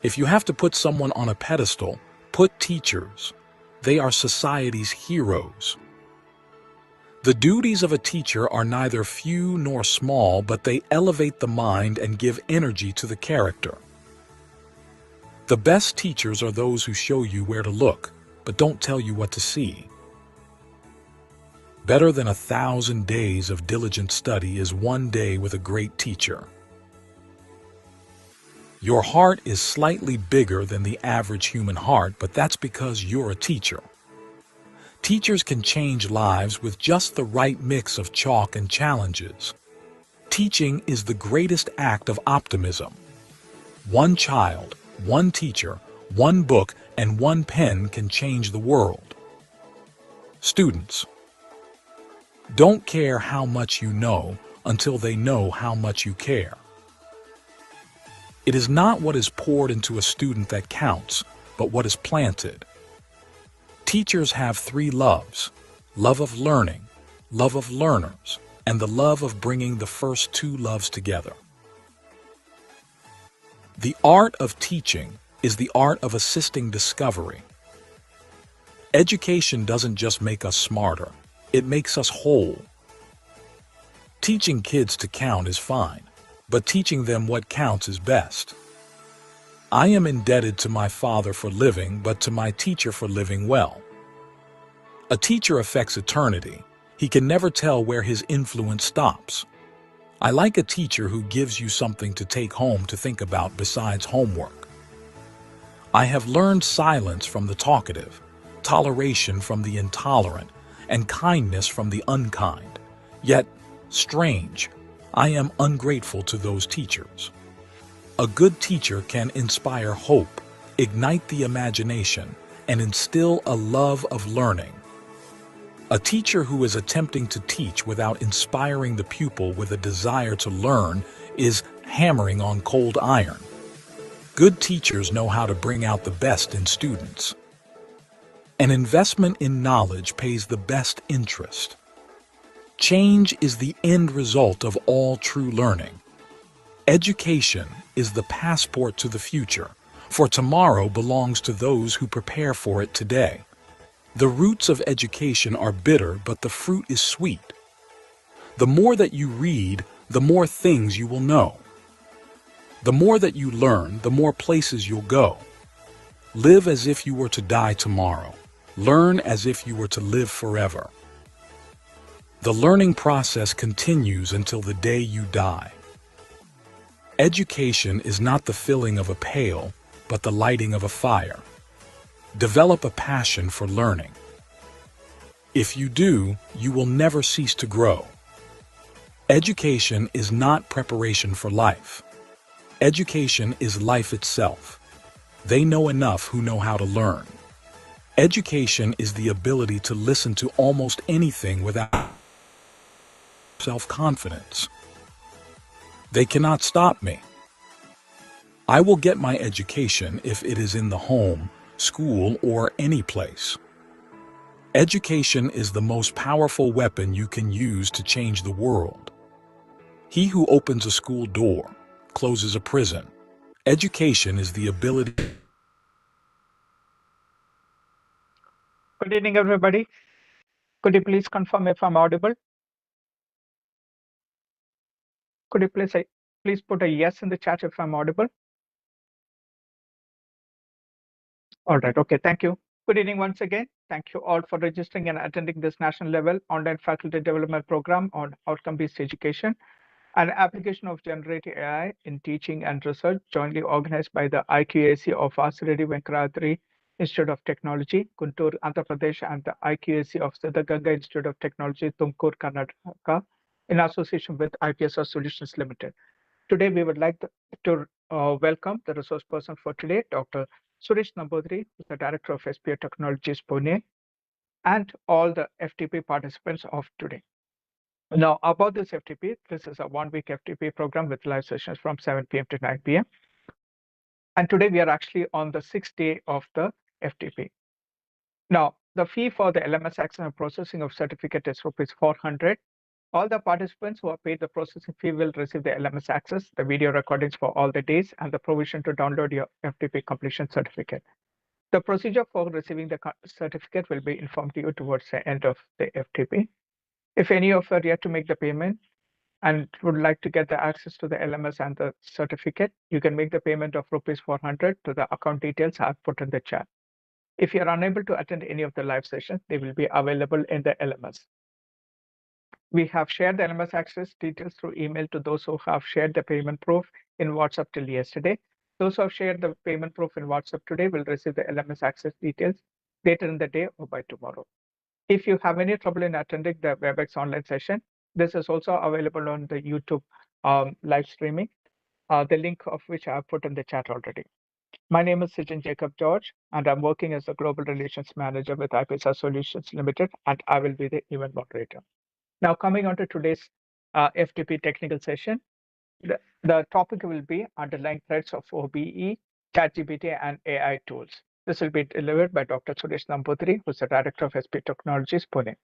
If you have to put someone on a pedestal, put teachers. They are society's heroes. The duties of a teacher are neither few nor small, but they elevate the mind and give energy to the character. The best teachers are those who show you where to look, but don't tell you what to see. Better than 1,000 days of diligent study is one day with a great teacher. Your heart is slightly bigger than the average human heart, but that's because you're a teacher. Teachers can change lives with just the right mix of chalk and challenges. Teaching is the greatest act of optimism. One child, one teacher, one book, and one pen can change the world. Students, don't care how much you know until they know how much you care. It is not what is poured into a student that counts, but what is planted. Teachers have 3 loves: love of learning, love of learners, and the love of bringing the first 2 loves together. The art of teaching is the art of assisting discovery. Education doesn't just make us smarter, it makes us whole. Teaching kids to count is fine, but teaching them what counts is best. I am indebted to my father for living, but to my teacher for living well. A teacher affects eternity. He can never tell where his influence stops. I like a teacher who gives you something to take home to think about besides homework. I have learned silence from the talkative, toleration from the intolerant, and kindness from the unkind. Yet, strange, I am ungrateful to those teachers. A good teacher can inspire hope, ignite the imagination, and instill a love of learning. A teacher who is attempting to teach without inspiring the pupil with a desire to learn is hammering on cold iron. Good teachers know how to bring out the best in students. An investment in knowledge pays the best interest. Change is the end result of all true learning. Education is the passport to the future, for tomorrow belongs to those who prepare for it today. The roots of education are bitter, but the fruit is sweet. The more that you read, the more things you will know. The more that you learn, the more places you'll go. Live as if you were to die tomorrow. Learn as if you were to live forever. The learning process continues until the day you die. Education is not the filling of a pail, but the lighting of a fire. Develop a passion for learning. If you do, you will never cease to grow. Education is not preparation for life. Education is life itself. They know enough who know how to learn. Education is the ability to listen to almost anything without self-confidence. They cannot stop me. I will get my education if it is in the home, school, or any place. Education is the most powerful weapon you can use to change the world. He who opens a school door closes a prison. Education is the ability. Good evening, everybody. Could you please confirm if I'm audible? Could you please put a yes in the chat if I'm audible? All right. Okay. Thank you. Good evening once again. Thank you all for registering and attending this national level online faculty development program on outcome-based education, an application of generative AI in teaching and research, jointly organized by the IQAC of Vasireddy, Venkatadri Institute of Technology, Guntur, Andhra Pradesh, and the IQAC of Siddaganga Institute of Technology, Tumkur, Karnataka, in association with IPSR Solutions Limited. Today, we would like to welcome the resource person for today, Dr. Suresh Nambudiri, the Director of SPA Technologies, Pune, and all the FTP participants of today. Now, about this FTP, this is a one-week FTP program with live sessions from 7 p.m. to 9 p.m. And today we are actually on the 6th day of the FTP. Now, the fee for the LMS access and processing of certificate is rupees 400. All the participants who have paid the processing fee will receive the LMS access, the video recordings for all the days, and the provision to download your FDP completion certificate. The procedure for receiving the certificate will be informed to you towards the end of the FTP. If any of you are yet to make the payment and would like to get the access to the LMS and the certificate, you can make the payment of rupees 400 to the account details I've put in the chat. If you are unable to attend any of the live sessions, they will be available in the LMS. We have shared the LMS access details through email to those who have shared the payment proof in WhatsApp till yesterday. Those who have shared the payment proof in WhatsApp today will receive the LMS access details later in the day or by tomorrow. If you have any trouble in attending the WebEx online session, this is also available on the YouTube live streaming, the link of which I have put in the chat already. My name is Sijan Jacob George, and I'm working as the Global Relations Manager with IPSR Solutions Limited, and I will be the event moderator. Now, coming on to today's FTP technical session, the topic will be underlying threats of OBE, ChatGPT, and AI tools. This will be delivered by Dr. Suresh Namboothiri, who's the Director of SP Technologies, Pune.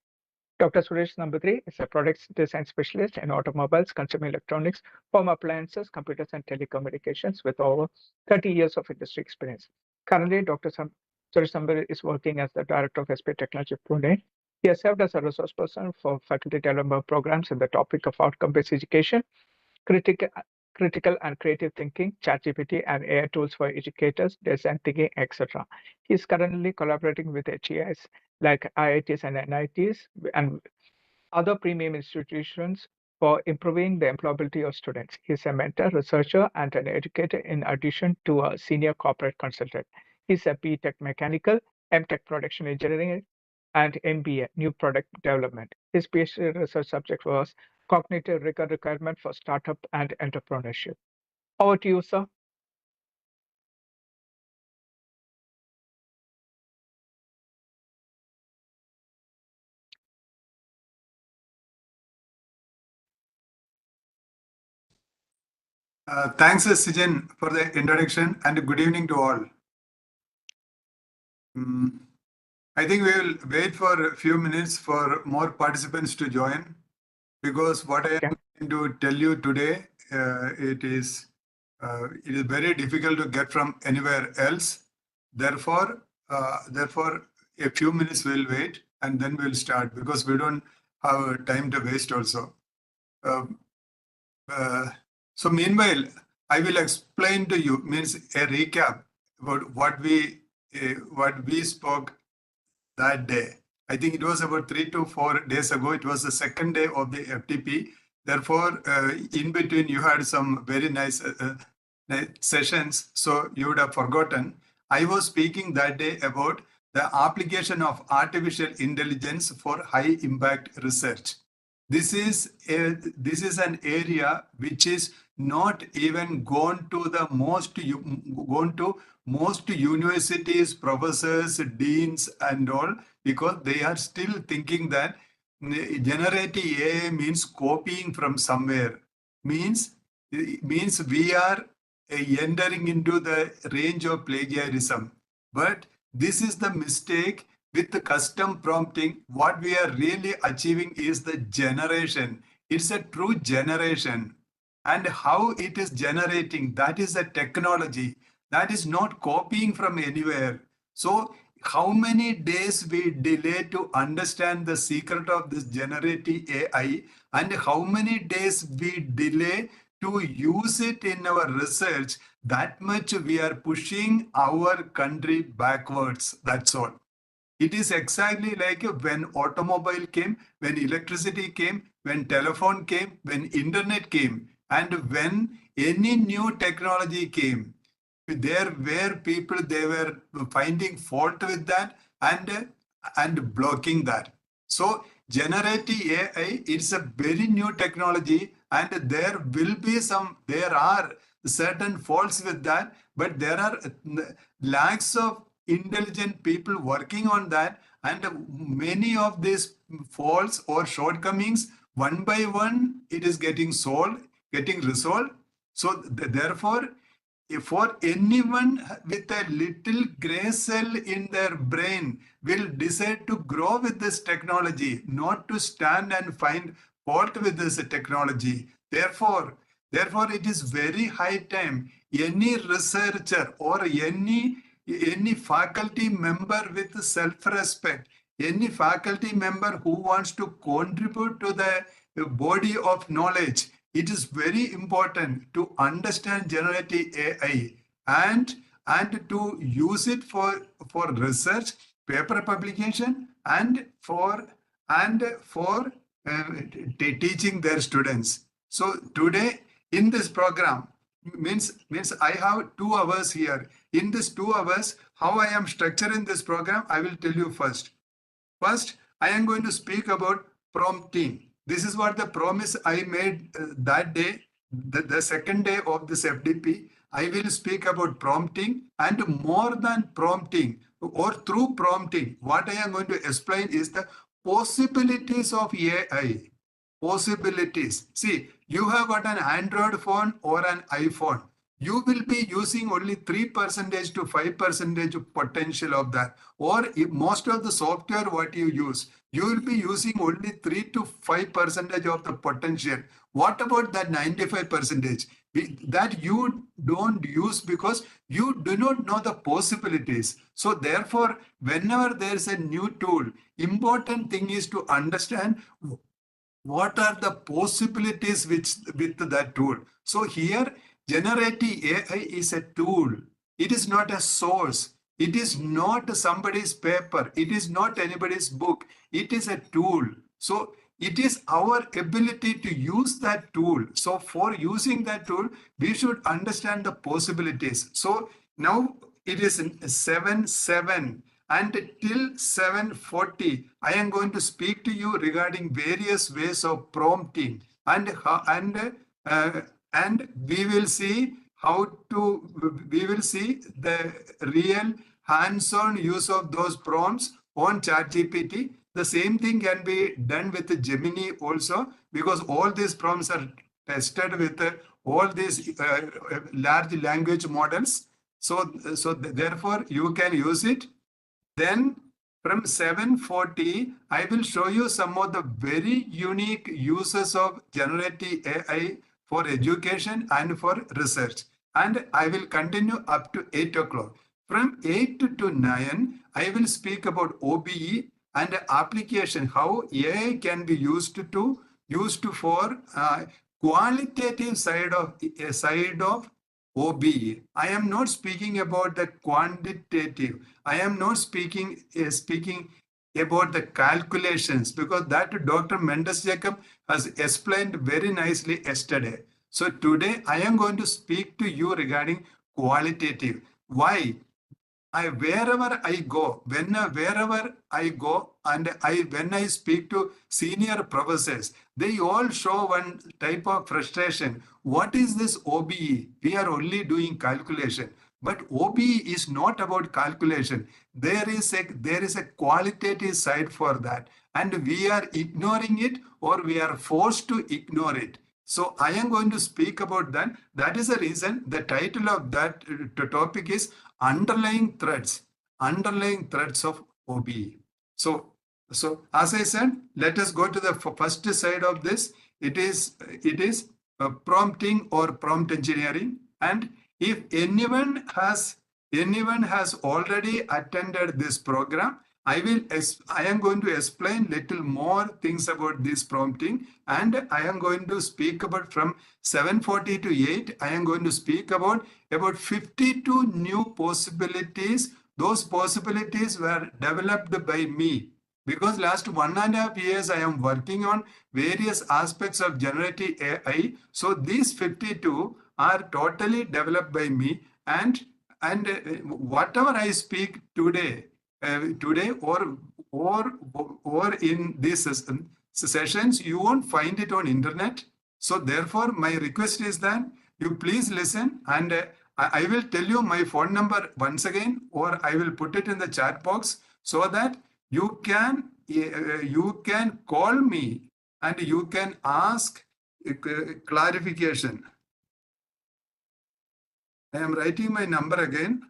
Dr. Suresh Namboothiri is a product design specialist in automobiles, consumer electronics, home appliances, computers, and telecommunications with over 30 years of industry experience. Currently, Dr. Suresh Namboothiri is working as the Director of SP Technology, Pune. He has served as a resource person for faculty development programs in the topic of outcome-based education, critical and creative thinking, ChatGPT, and AI tools for educators, design thinking, etc. He is currently collaborating with HEIs like IITs and NITs and other premium institutions for improving the employability of students. He's a mentor, researcher, and an educator in addition to a senior corporate consultant. He's a B.Tech Mechanical, M.Tech Production Engineering, and MBA, New Product Development. His PhD research subject was Cognitive Rigor Requirement for Startup and Entrepreneurship. Over to you, sir. Thanks, Sijan, for the introduction, and good evening to all. I think we will wait for a few minutes for more participants to join, because what I am going to tell you today, it is very difficult to get from anywhere else. Therefore, a few minutes we'll wait and then we'll start, because we don't have time to waste also. So meanwhile, I will explain to you, means a recap about what we spoke that day. I think it was about 3 to 4 days ago. It was the second day of the FTP. Therefore, in between, you had some very nice sessions, so you would have forgotten. I was speaking that day about the application of artificial intelligence for high impact research. This is an area which is not even gone to most universities, professors, deans, and all, because they are still thinking that generative AI means copying from somewhere. Means we are entering into the range of plagiarism. But this is the mistake. With the custom prompting, what we are really achieving is the generation. It's a true generation. And how it is generating, that is a technology. That is not copying from anywhere. So how many days we delay to understand the secret of this generative AI, and how many days we delay to use it in our research, that much we are pushing our country backwards. That's all. It is exactly like when automobile came, when electricity came, when telephone came, when internet came, and when any new technology came. There were people, they were finding fault with that and blocking that. So generative AI, it's a very new technology, and there are certain faults with that, but there are lakhs of intelligent people working on that, and many of these faults or shortcomings, one by one, it is getting resolved. So therefore, for anyone with a little gray cell in their brain will decide to grow with this technology, not to stand and find fault with this technology. Therefore, it is very high time any researcher or any faculty member with self-respect, any faculty member who wants to contribute to the body of knowledge, it is very important to understand generative AI and to use it for research, paper publication, and for teaching their students. So today in this program means I have 2 hours here. In this 2 hours, how I am structuring this program, I will tell you first. First, I am going to speak about prompting. This is what the promise I made that day, the second day of this FDP. I will speak about prompting, and more than prompting or through prompting, what I am going to explain is the possibilities of AI. Possibilities. See, you have got an Android phone or an iPhone. You will be using only 3% to 5% potential of that. Or if most of the software what you use, you will be using only 3 to 5% of the potential. What about that 95%? That you don't use because you do not know the possibilities. So therefore, whenever there is a new tool, important thing is to understand what are the possibilities with that tool. So here, generative AI is a tool. It is not a source. It is not somebody's paper. It is not anybody's book. It is a tool. So it is our ability to use that tool. So for using that tool, we should understand the possibilities. So now it is 7:07 and till 7:40, I am going to speak to you regarding various ways of prompting and we will see the real hands-on use of those prompts on ChatGPT. The same thing can be done with Gemini also, because all these prompts are tested with all these large language models. So therefore you can use it. Then from 7:40, I will show you some of the very unique uses of generative AI for education and for research. And I will continue up to 8 o'clock. From 8 to 9, I will speak about OBE and application, how AI can be used for qualitative side of OBE. I am not speaking about the quantitative. I am not speaking about the calculations, because that Dr. Mendes Jacob has explained very nicely yesterday. So today I am going to speak to you regarding qualitative. Why? Wherever I go, wherever I go, and when I speak to senior professors, they all show one type of frustration. What is this OBE? We are only doing calculation. But OBE is not about calculation. There is a qualitative side for that, and we are ignoring it, or we are forced to ignore it. So I am going to speak about that. That is the reason the title of that topic is underlying threats of OBE. So as I said, let us go to the first side of this. It is prompting or prompt engineering. And if anyone has already attended this program, I am going to explain little more things about this prompting, and I am going to speak about from 7:40 to 8. I am going to speak about 52 new possibilities. Those possibilities were developed by me, because last 1.5 years I am working on various aspects of generative AI. So these 52 are totally developed by me, and whatever I speak today or in these sessions, you won't find it on internet. So therefore my request is that you please listen, and I will tell you my phone number once again, or I will put it in the chat box, so that you can call me and you can ask clarification. I am writing my number again.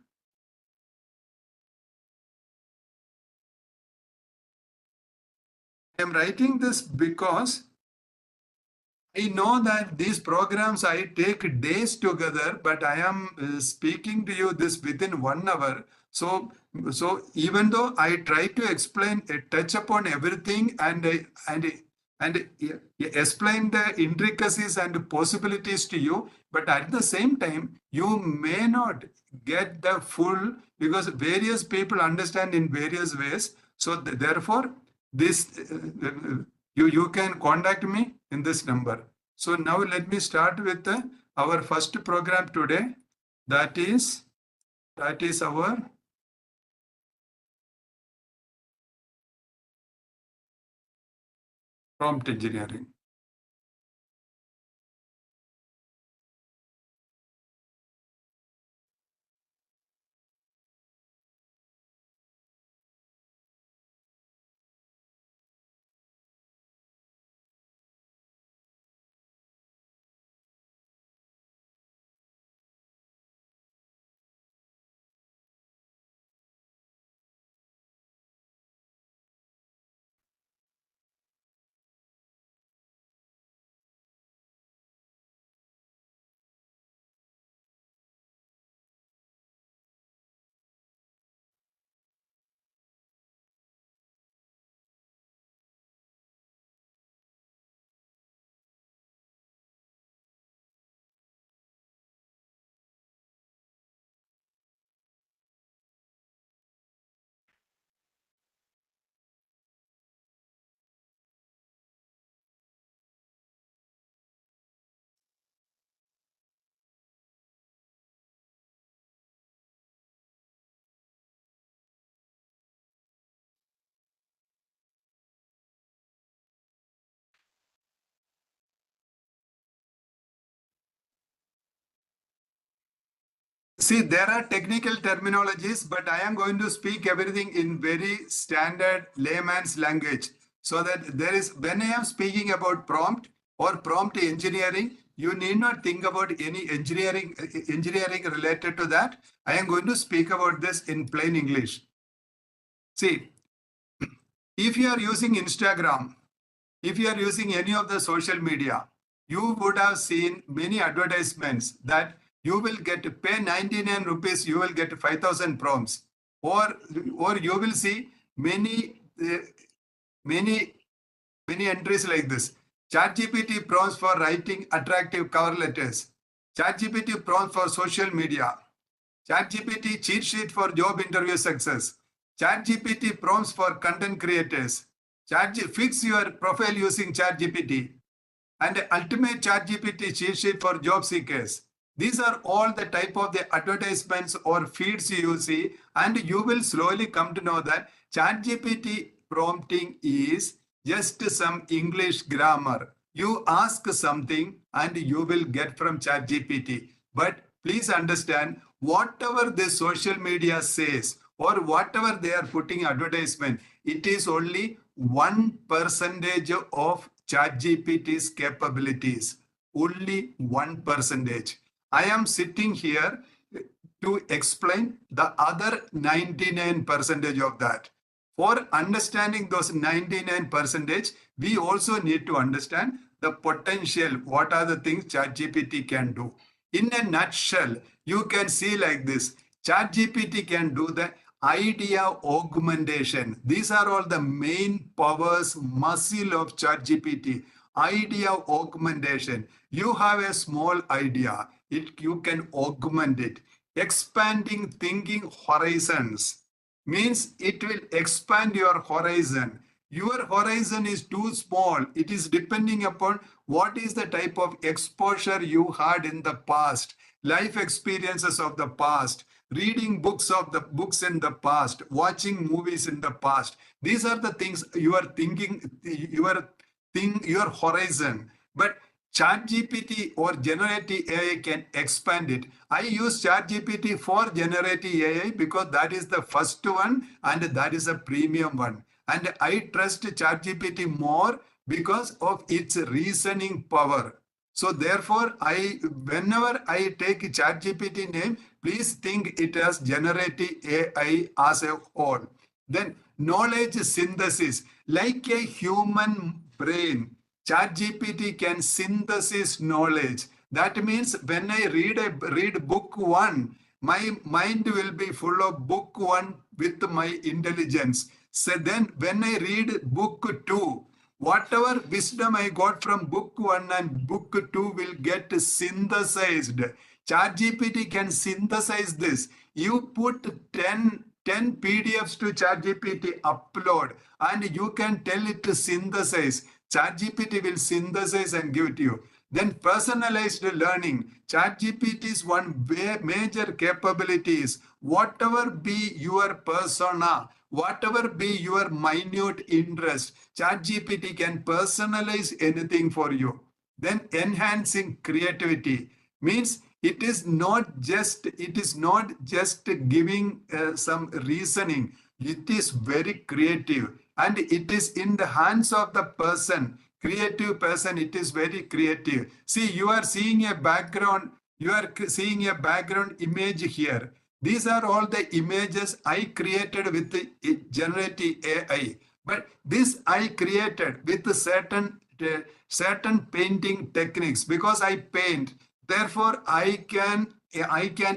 I am writing this because I know that these programs I take days together, but I am speaking to you this within 1 hour. So even though I try to explain, touch upon everything and explain the intricacies and possibilities to you, but at the same time, you may not get the full because various people understand in various ways. So therefore, this you can contact me in this number. So now let me start with our first program today. That is our prompt engineering. See, there are technical terminologies, but I am going to speak everything in very standard layman's language. So that there is, when I am speaking about prompt or prompt engineering, you need not think about any engineering related to that. I am going to speak about this in plain English. See, if you are using Instagram, if you are using any of the social media, you would have seen many advertisements that you will get to pay 99 rupees, you will get 5,000 prompts. Or you will see many entries like this. ChatGPT prompts for writing attractive cover letters. ChatGPT prompts for social media. ChatGPT cheat sheet for job interview success. ChatGPT prompts for content creators. Fix your profile using ChatGPT. And ultimate ChatGPT cheat sheet for job seekers. These are all the type of the advertisements or feeds you see, and you will slowly come to know that ChatGPT prompting is just some English grammar. You ask something and you will get from ChatGPT. But please understand, whatever the social media says or whatever they are putting advertisement, it is only 1% of ChatGPT's capabilities. Only 1%. I am sitting here to explain the other 99% of that. For understanding those 99%, we also need to understand the potential. What are the things ChatGPT can do? In a nutshell, you can see like this. ChatGPT can do the idea augmentation. These are all the main powers, muscle of ChatGPT. Idea augmentation. You have a small idea. You can augment it. Expanding thinking horizons means it will expand your horizon. Your horizon is too small. It is depending upon what is the type of exposure you had in the past, life experiences of the past, reading books in the past, watching movies in the past. These are the things you are thinking, your horizon. But ChatGPT or generative AI can expand it. I use ChatGPT for generative AI because that is the first one and that is a premium one. And I trust ChatGPT more because of its reasoning power. So therefore, whenever I take ChatGPT name, please think it as generative AI as a whole. Then knowledge synthesis, like a human brain. ChatGPT can synthesize knowledge. That means when I read book one, my mind will be full of book one with my intelligence. So then when I read book two, whatever wisdom I got from book one and book two will get synthesized. ChatGPT can synthesize this. You put 10 PDFs to ChatGPT, upload, and you can tell it to synthesize. ChatGPT will synthesize and give it to you. Then personalized learning. ChatGPT's one major capability is whatever be your persona, whatever be your minute interest, ChatGPT can personalize anything for you. Then enhancing creativity means it is not just giving some reasoning. It is very creative, and it is in the hands of the person, creative person. It is very creative. See, you are seeing a background image here. These are all the images I created with the generative AI. But this I created with certain painting techniques, because I paint. Therefore, I can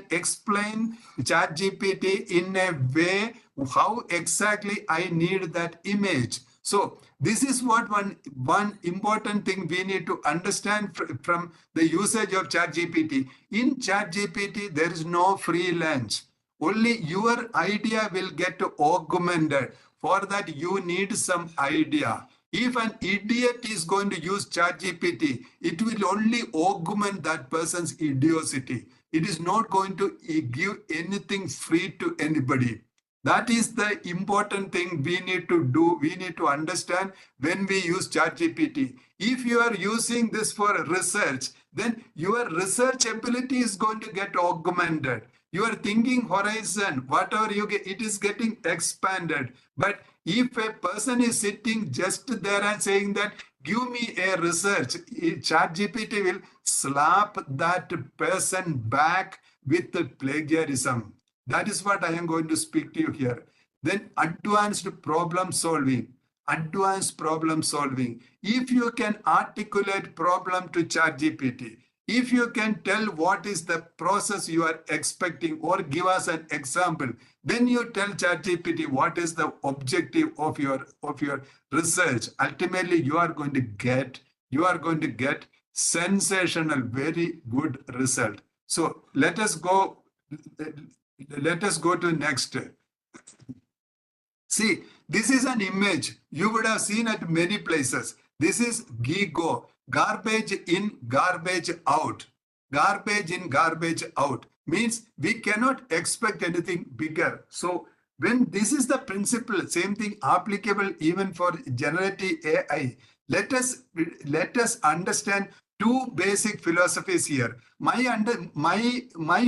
explain ChatGPT in a way how exactly I need that image. So this is what one important thing we need to understand from the usage of ChatGPT. In ChatGPT, there is no free lunch. Only your idea will get augmented. For that, you need some idea. If an idiot is going to use ChatGPT, it will only augment that person's idiocy. It is not going to give anything free to anybody. That is the important thing we need to do. We need to understand when we use ChatGPT. If you are using this for research, then your research ability is going to get augmented. Your thinking horizon, whatever you get, it is getting expanded. But if a person is sitting just there and saying that, give me a research, ChatGPT will slap that person back with plagiarism. That is what I am going to speak to you here. Then advanced problem solving. Advanced problem solving. If you can articulate problem to ChatGPT, if you can tell what is the process you are expecting or give us an example, then you tell ChatGPT what is the objective of your research. Ultimately, you are going to get sensational, very good result. So let us go to next. See, this is an image you would have seen at many places. This is GIGO, garbage in, garbage out. Garbage in, garbage out means we cannot expect anything bigger. So when this is the principle, same thing applicable even for generative AI, let us understand two basic philosophies here. My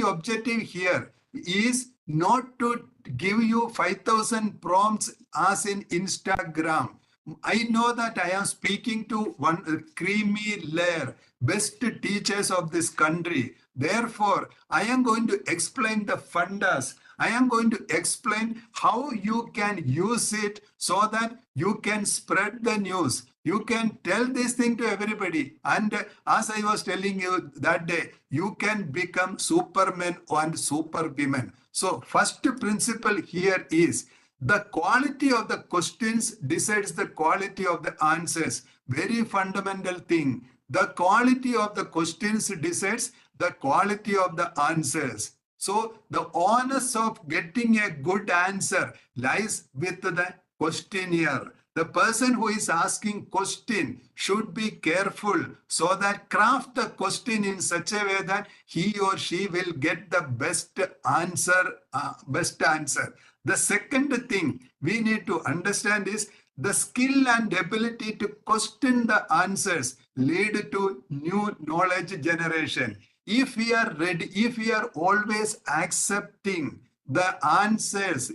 objective here is not to give you 5,000 prompts as in Instagram. I know that I am speaking to one creamy layer, best teachers of this country. Therefore, I am going to explain the fundas. I am going to explain how you can use it so that you can spread the news. You can tell this thing to everybody. And as I was telling you that day, you can become supermen and superwomen. So first principle here is the quality of the questions decides the quality of the answers. Very fundamental thing. The quality of the questions decides the quality of the answers. So the onus of getting a good answer lies with the questionnaire. The person who is asking question should be careful so that craft the question in such a way that he or she will get the best answer. The second thing we need to understand is the skill and ability to question the answers lead to new knowledge generation. If we are ready, if we are always accepting the answers,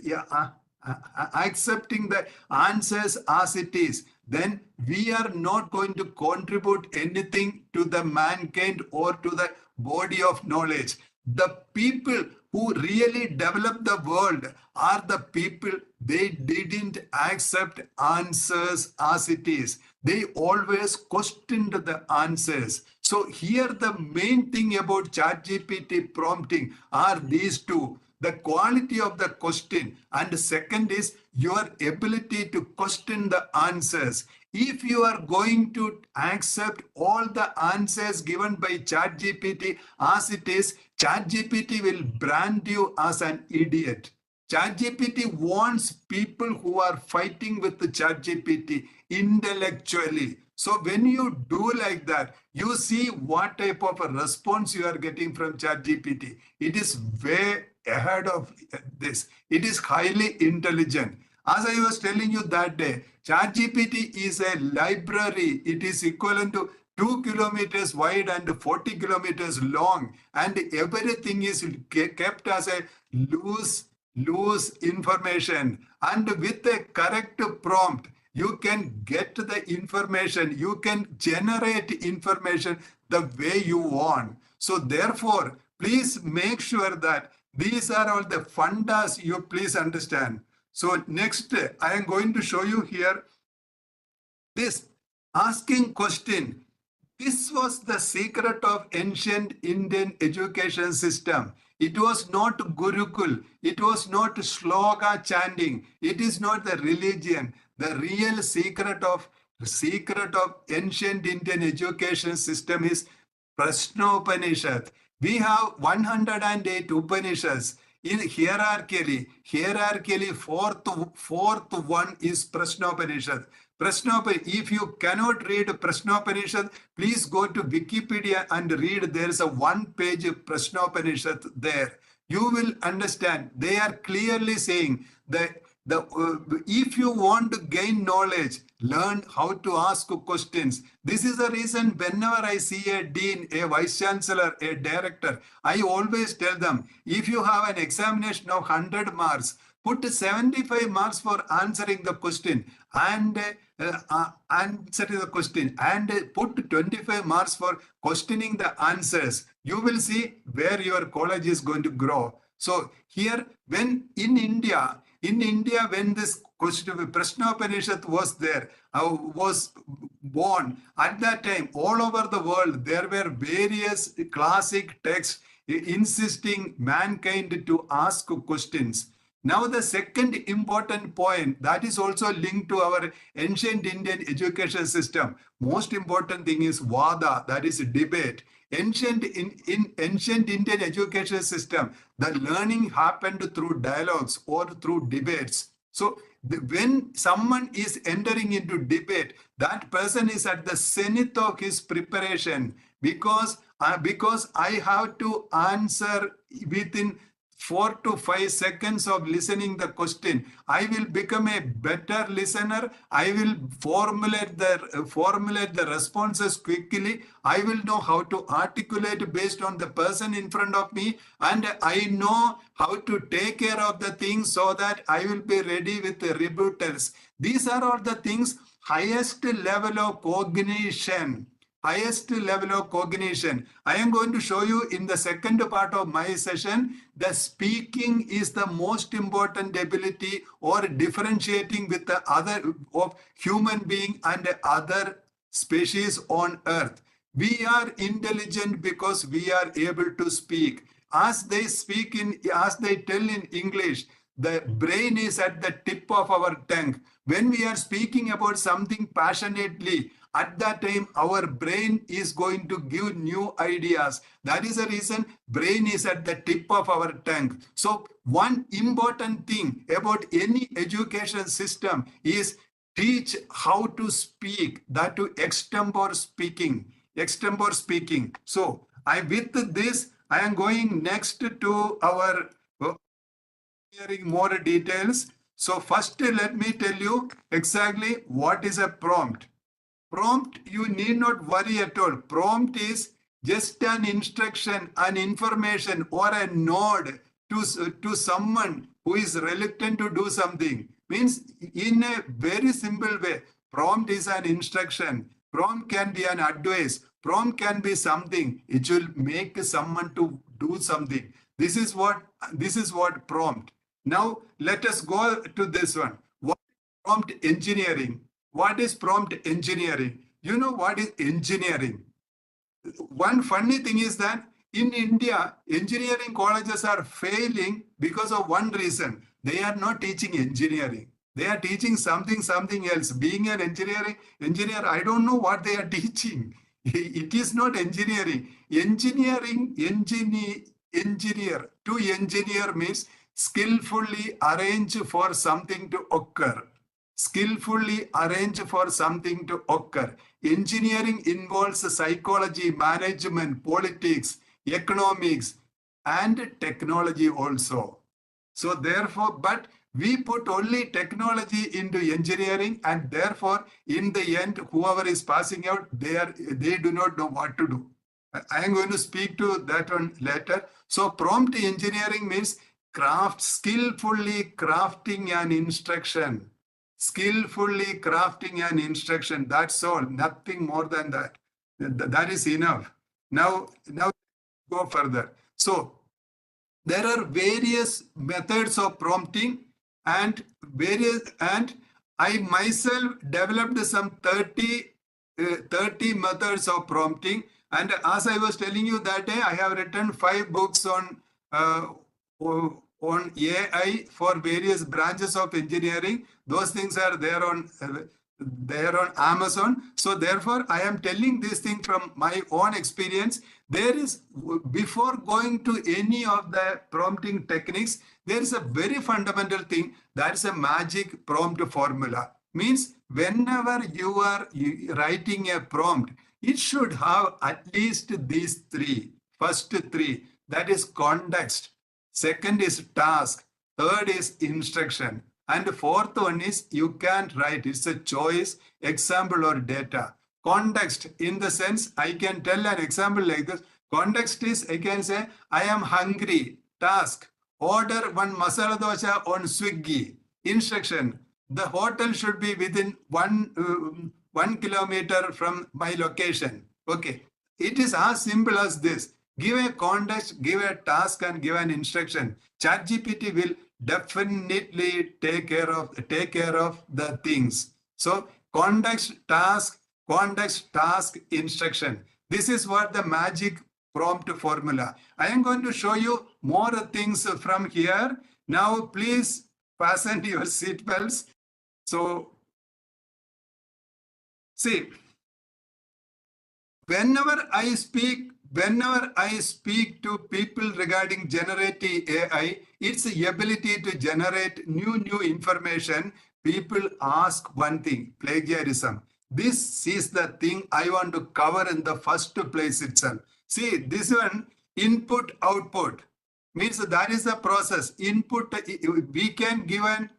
accepting the answers as it is, then we are not going to contribute anything to the mankind or to the body of knowledge. The people who really develop the world are the people, they didn't accept answers as it is. They always questioned the answers. So here the main thing about ChatGPT prompting are these two: the quality of the question, and the second is your ability to question the answers. If you are going to accept all the answers given by ChatGPT as it is, ChatGPT will brand you as an idiot. ChatGPT wants people who are fighting with the ChatGPT intellectually. So when you do like that, you see what type of a response you are getting from ChatGPT. It is way ahead of this. It is highly intelligent. As I was telling you that day, ChatGPT is a library. It is equivalent to 2 kilometers wide and 40 kilometers long, and everything is kept as a loose information. And with a correct prompt, you can get the information, you can generate information the way you want. So therefore, please make sure that these are all the fundas you please understand. So next, I am going to show you here this asking question. This was the secret of ancient Indian education system. It was not Gurukul. It was not sloga chanting. It is not the religion. The real secret of ancient Indian education system is Prashnopanishad. We have 108 Upanishads. In hierarchically, fourth one is Prashnopanishad. If you cannot read Prashnopanishad, please go to Wikipedia and read. There is a one-page Prashnopanishad there. You will understand. They are clearly saying that if you want to gain knowledge, learn how to ask questions. This is the reason whenever I see a dean, a vice chancellor, a director, I always tell them, if you have an examination of 100 marks, put 75 marks for answering the question and answering the question, and put 25 marks for questioning the answers. You will see where your college is going to grow. So here, when in India, when this question of Prashnopanishad was there, was born, at that time, all over the world, there were various classic texts insisting mankind to ask questions. Now, the second important point that is also linked to our ancient Indian education system, most important thing is Vada, that is debate. In ancient Indian education system, the learning happened through dialogues or through debates. So when someone is entering into debate, that person is at the zenith of his preparation, because I have to answer within 4 to 5 seconds of listening the question. I will become a better listener. I will formulate the responses quickly. I will know how to articulate based on the person in front of me, and I know how to take care of the things so that I will be ready with the rebuttals. These are all the things, highest level of cognition. Highest level of cognition. I am going to show you in the second part of my session. The speaking is the most important ability or differentiating with the other of human being and other species on earth. We are intelligent because we are able to speak. As they tell in English, the brain is at the tip of our tongue. When we are speaking about something passionately, at that time, our brain is going to give new ideas. That is the reason brain is at the tip of our tongue. So one important thing about any education system is teach how to speak, that to extempore speaking. So with this, I am going next to our hearing more details. So first, let me tell you exactly what is a prompt. Prompt, you need not worry at all. Prompt is just an instruction, an information, or a nod to someone who is reluctant to do something. Means in a very simple way, prompt is an instruction. Prompt can be an advice. Prompt can be something. It will make someone to do something. This is what prompt. Now let us go to this one. What is prompt engineering? What is prompt engineering? You know what is engineering? One funny thing is that in India, engineering colleges are failing because of one reason. They are not teaching engineering. They are teaching something else. Being an engineer, I don't know what they are teaching. It is not engineering. Engineer. To engineer means skillfully arrange for something to occur. Skillfully arrange for something to occur. Engineering involves psychology, management, politics, economics, and technology also. So therefore, but we put only technology into engineering, and therefore, in the end, whoever is passing out, they do not know what to do. I am going to speak to that one later. So prompt engineering means skillfully crafting an instruction. Skillfully crafting an instruction. That's all. Nothing more than that. That is enough. Now go further. So there are various methods of prompting and I myself developed some 30 methods of prompting. And as I was telling you that day, I have written 5 books on AI for various branches of engineering. Those things are there on Amazon. So therefore, I am telling this thing from my own experience. There is, before going to any of the prompting techniques, there is a very fundamental thing. That is a magic prompt formula. Means whenever you are writing a prompt, it should have at least these 3. First 3, that is context. Second is task. Third is instruction. And the fourth one is you can't write. It's a choice, example, or data. Context, in the sense, I can tell an example like this. Context is, I can say, I am hungry. Task, order 1 masala dosa on Swiggy. Instruction, the hotel should be within 1 kilometer from my location. Okay, it is as simple as this. Give a context, give a task, and give an instruction. ChatGPT will definitely take care of the things. So context, task, instruction. This is what the magic prompt formula. I am going to show you more things from here. Now please fasten your seatbelts. So see, whenever I speak to people regarding generative AI, its ability to generate new information, people ask one thing, plagiarism. This is the thing I want to cover in the first place itself. See, this one, input, output, means that is the process. Input, we can give an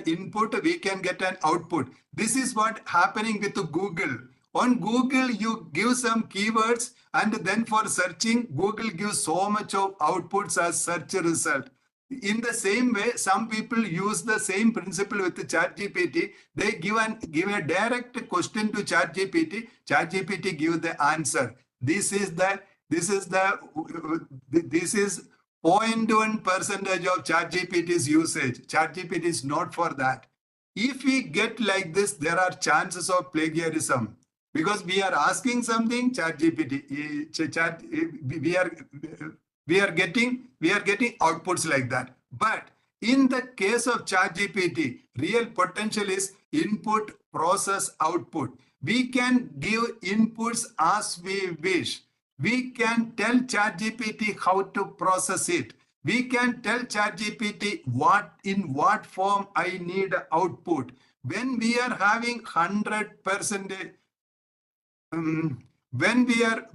input, we can get an output. This is what happening with Google. On Google, you give some keywords, and then for searching, Google gives so much of outputs as search result. In the same way, some people use the same principle with the ChatGPT. They give a direct question to ChatGPT. ChatGPT gives the answer. This is 0.1% of ChatGPT's usage. ChatGPT is not for that. If we get like this, there are chances of plagiarism. Because we are asking something, ChatGPT, we are getting outputs like that. But in the case of ChatGPT, real potential is input, process, output. We can give inputs as we wish. We can tell ChatGPT how to process it. We can tell ChatGPT in what form I need output. When we are having 100%. When we are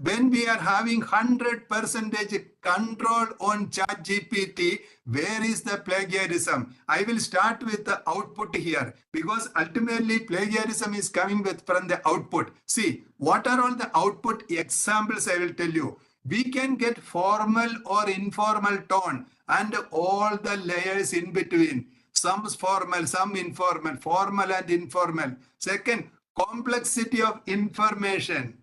having 100% control on ChatGPT, where is the plagiarism? I will start with the output here, because ultimately plagiarism is coming from the output. See, what are all the output examples I will tell you. We can get formal or informal tone and all the layers in between. Some formal, some informal, formal and informal. Second, complexity of information.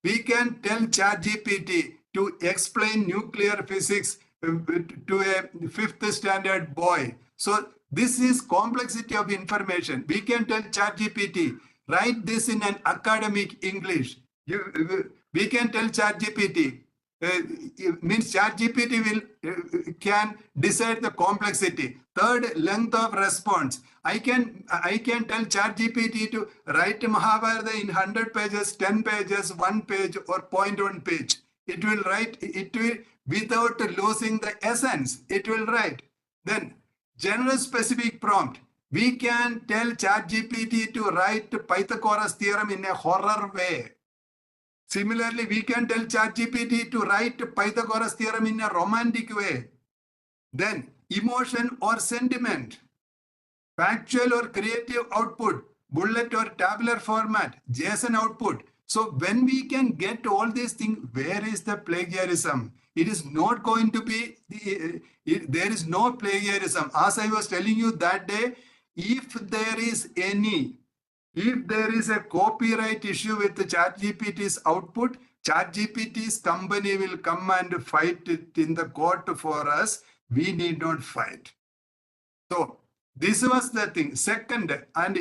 We can tell ChatGPT to explain nuclear physics to a fifth standard boy. So this is complexity of information. We can tell ChatGPT, write this in an academic English. We can tell ChatGPT, means ChatGPT will can decide the complexity. Third, length of response. I can tell ChatGPT to write Mahabharata in 100 pages, 10 pages, 1 page, or 0.1 page. It will write it will without losing the essence. It will write. Then general specific prompt. We can tell ChatGPT to write Pythagoras theorem in a horror way. Similarly, we can tell ChatGPT to write Pythagoras theorem in a romantic way. Then emotion or sentiment, factual or creative output, bullet or tabular format, JSON output. So when we can get all these things, where is the plagiarism? It is not going to be, there is no plagiarism. As I was telling you that day, if there is a copyright issue with the ChatGPT's output, ChatGPT's company will come and fight it in the court for us. We need not fight. So this was the thing. Second, and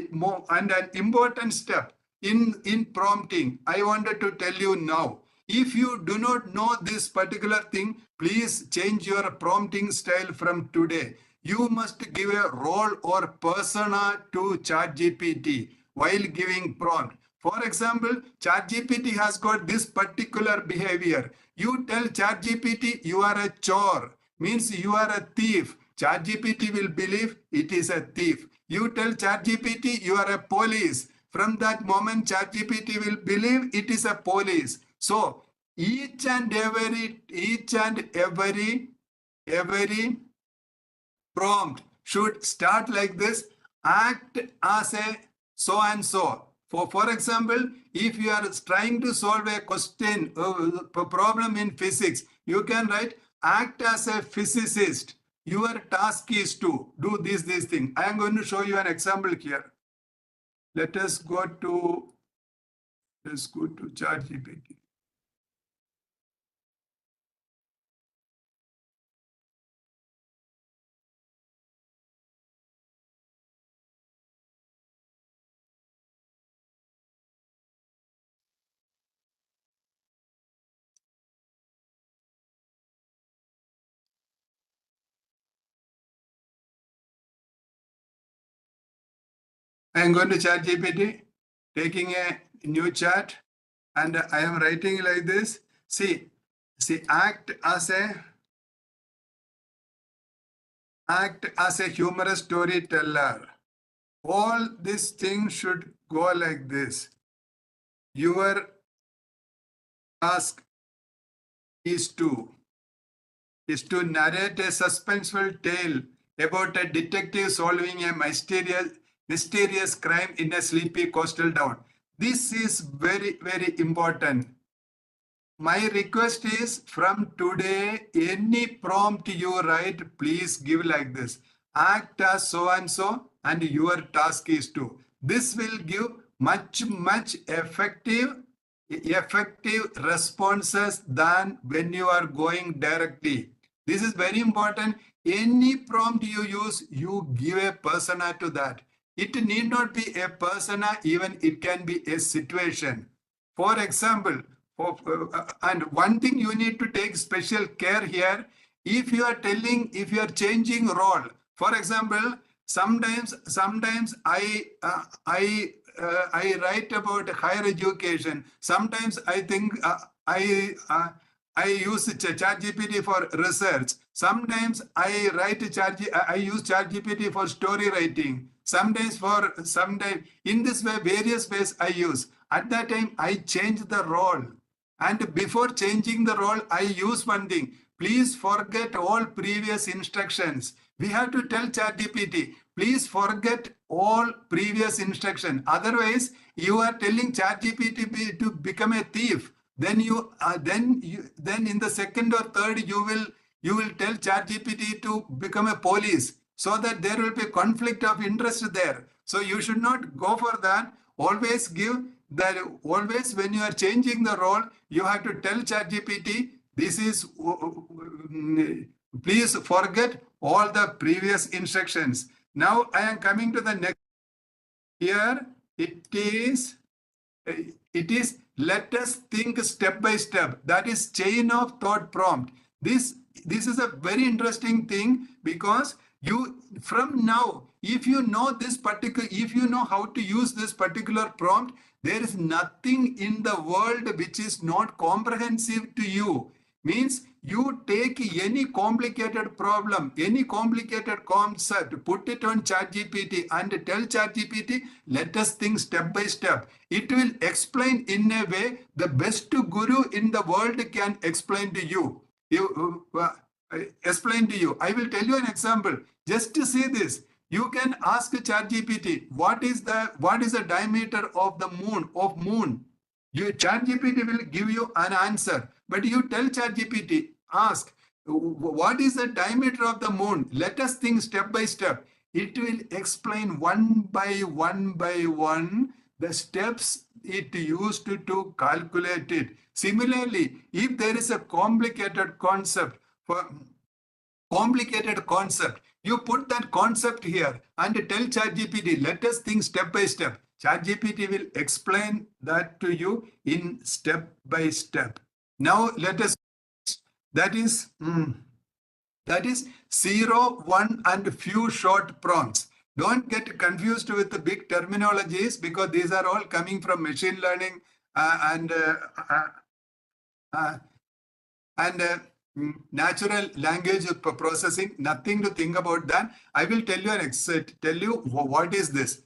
an important step in prompting, I wanted to tell you now. If you do not know this particular thing, please change your prompting style from today. You must give a role or persona to ChatGPT while giving prompt. For example, ChatGPT has got this particular behavior. You tell ChatGPT you are a chore, means you are a thief. ChatGPT will believe it is a thief. You tell ChatGPT you are a police. From that moment, ChatGPT will believe it is a police. So each and every prompt should start like this: act as a so and so. For example, if you are trying to solve a question, a problem in physics, you can write, act as a physicist. Your task is to do this thing. I am going to show you an example here. Let us go to ChatGPT. I am going to ChatGPT, taking a new chat, and I am writing like this. See, act as a humorous storyteller. All these things should go like this. Your task is to narrate a suspenseful tale about a detective solving a mysterious crime in a sleepy coastal town. This is very, very important. My request is, from today, any prompt you write, please give like this: act as so and so, and your task is to. This will give much effective responses than when you are going directly. This is very important. Any prompt you use, you give a persona to that. It need not be a persona, even it can be a situation. For example, and one thing you need to take special care here, if you are changing role. For example, sometimes I write about higher education. Sometimes I think I use ChatGPT for research. Sometimes I use ChatGPT for story writing. Sometimes in this way, various ways I use. At that time, I change the role. And before changing the role, I use one thing. Please forget all previous instructions. We have to tell ChatGPT, please forget all previous instruction. Otherwise, you are telling ChatGPT to become a thief. Then in the second or third, you will tell ChatGPT to become a police, so that there will be conflict of interest there. So you should not go for that. always give that, always when you are changing the role, you have to tell ChatGPT, this is, please forget all the previous instructions. Now I am coming to the next. Here it is let us think step by step. That is chain of thought prompt. This is a very interesting thing, because you, from now, if you know this particular, if you know how to use this particular prompt, there is nothing in the world which is not comprehensive to you. Means you take any complicated problem, any complicated concept, put it on ChatGPT and tell ChatGPT, let us think step by step. It will explain in a way the best guru in the world can explain to you. Explain to you. I will tell you an example. Just to see this, you can ask ChatGPT, what is the diameter of the moon? Your ChatGPT will give you an answer, but you tell ChatGPT, ask, what is the diameter of the moon? Let us think step by step. It will explain one by one the steps it used to calculate it. Similarly, if there is a complicated concept, you put that concept here and tell ChatGPT, let us think step by step. ChatGPT will explain that to you in step by step. Now let us, that is 0, 1 and few short prompts. Don't get confused with the big terminologies, because these are all coming from machine learning and natural language processing. Nothing to think about that. I will tell you what is this.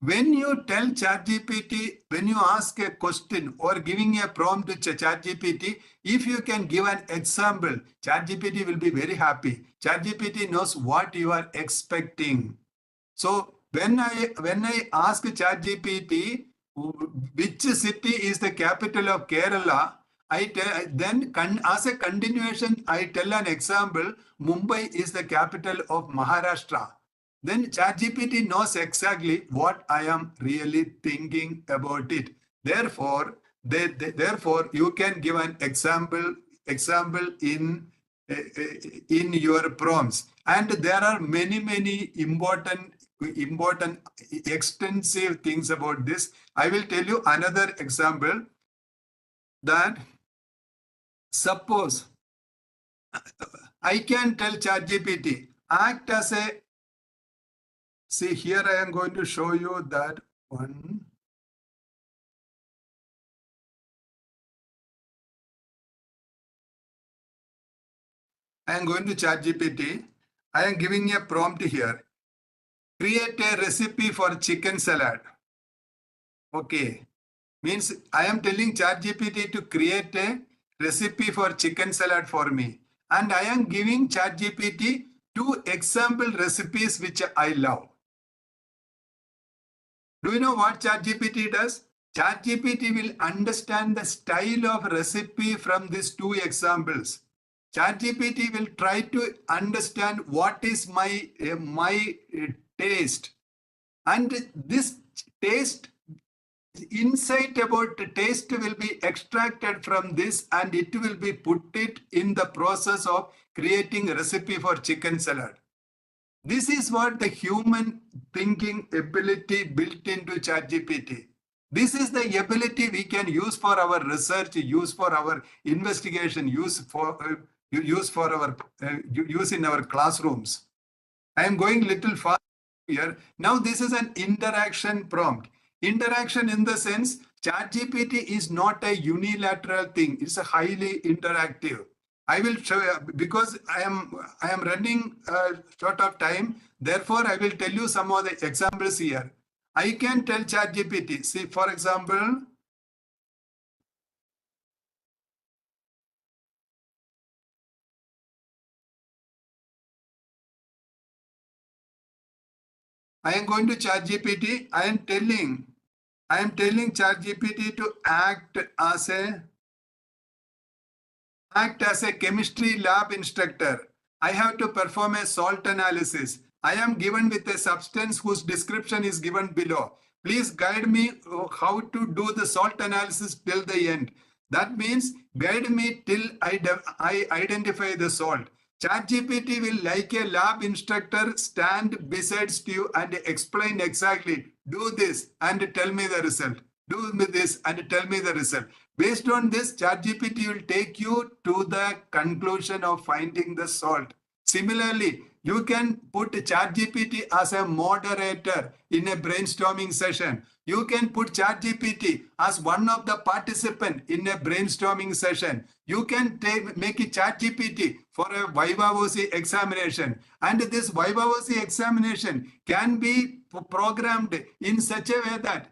When you tell ChatGPT, when you ask a question or giving a prompt to ChatGPT, if you can give an example, ChatGPT will be very happy. ChatGPT knows what you are expecting. So when I ask ChatGPT, which city is the capital of Kerala, then as a continuation, I tell an example, Mumbai is the capital of Maharashtra. Then ChatGPT knows exactly what I am really thinking about it. Therefore, you can give an example in your prompts. And there are many important extensive things about this. I will tell you another example, that suppose I can tell ChatGPT, act as a, see here I am going to show you that one. I am going to ChatGPT. I am giving a prompt here. Create a recipe for chicken salad. Okay. Means I am telling ChatGPT to create a recipe for chicken salad for me. And I am giving ChatGPT 2 example recipes which I love. Do you know what ChatGPT does? ChatGPT will understand the style of recipe from these 2 examples. ChatGPT will try to understand what is my taste. And this taste, insight about the taste will be extracted from this, and it will be put it in the process of creating a recipe for chicken salad. This is what the human thinking ability built into ChatGPT. This is the ability we can use for our research, use for our investigation, use in our classrooms. I am going little far here. Now this is an interaction prompt. Interaction in the sense, ChatGPT is not a unilateral thing. It's a highly interactive. I will show you, because I am running short of time. Therefore, I will tell you some of the examples here. I can tell ChatGPT, see, for example, I am going to ChatGPT. I am telling ChatGPT to act as a chemistry lab instructor. I have to perform a salt analysis. I am given with a substance whose description is given below. Please guide me how to do the salt analysis till the end. That means guide me till I identify the salt. ChatGPT will, like a lab instructor, stand beside you and explain exactly, do this and tell me the result. Do this and tell me the result. Based on this, ChatGPT will take you to the conclusion of finding the salt. Similarly, you can put ChatGPT as a moderator in a brainstorming session. You can put ChatGPT as one of the participants in a brainstorming session. You can make a ChatGPT for a VVIT examination. And this VVIT examination can be programmed in such a way that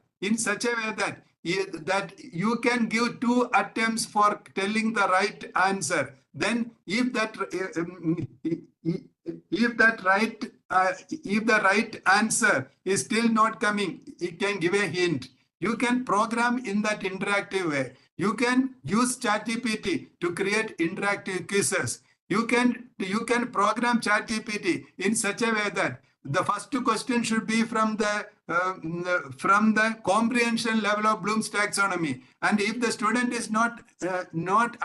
that you can give 2 attempts for telling the right answer. Then if the right answer is still not coming, it can give a hint. You can program in that interactive way. You can use ChatGPT to create interactive quizzes. You can program ChatGPT in such a way that the first question should be from the comprehension level of Bloom's taxonomy, and if the student is not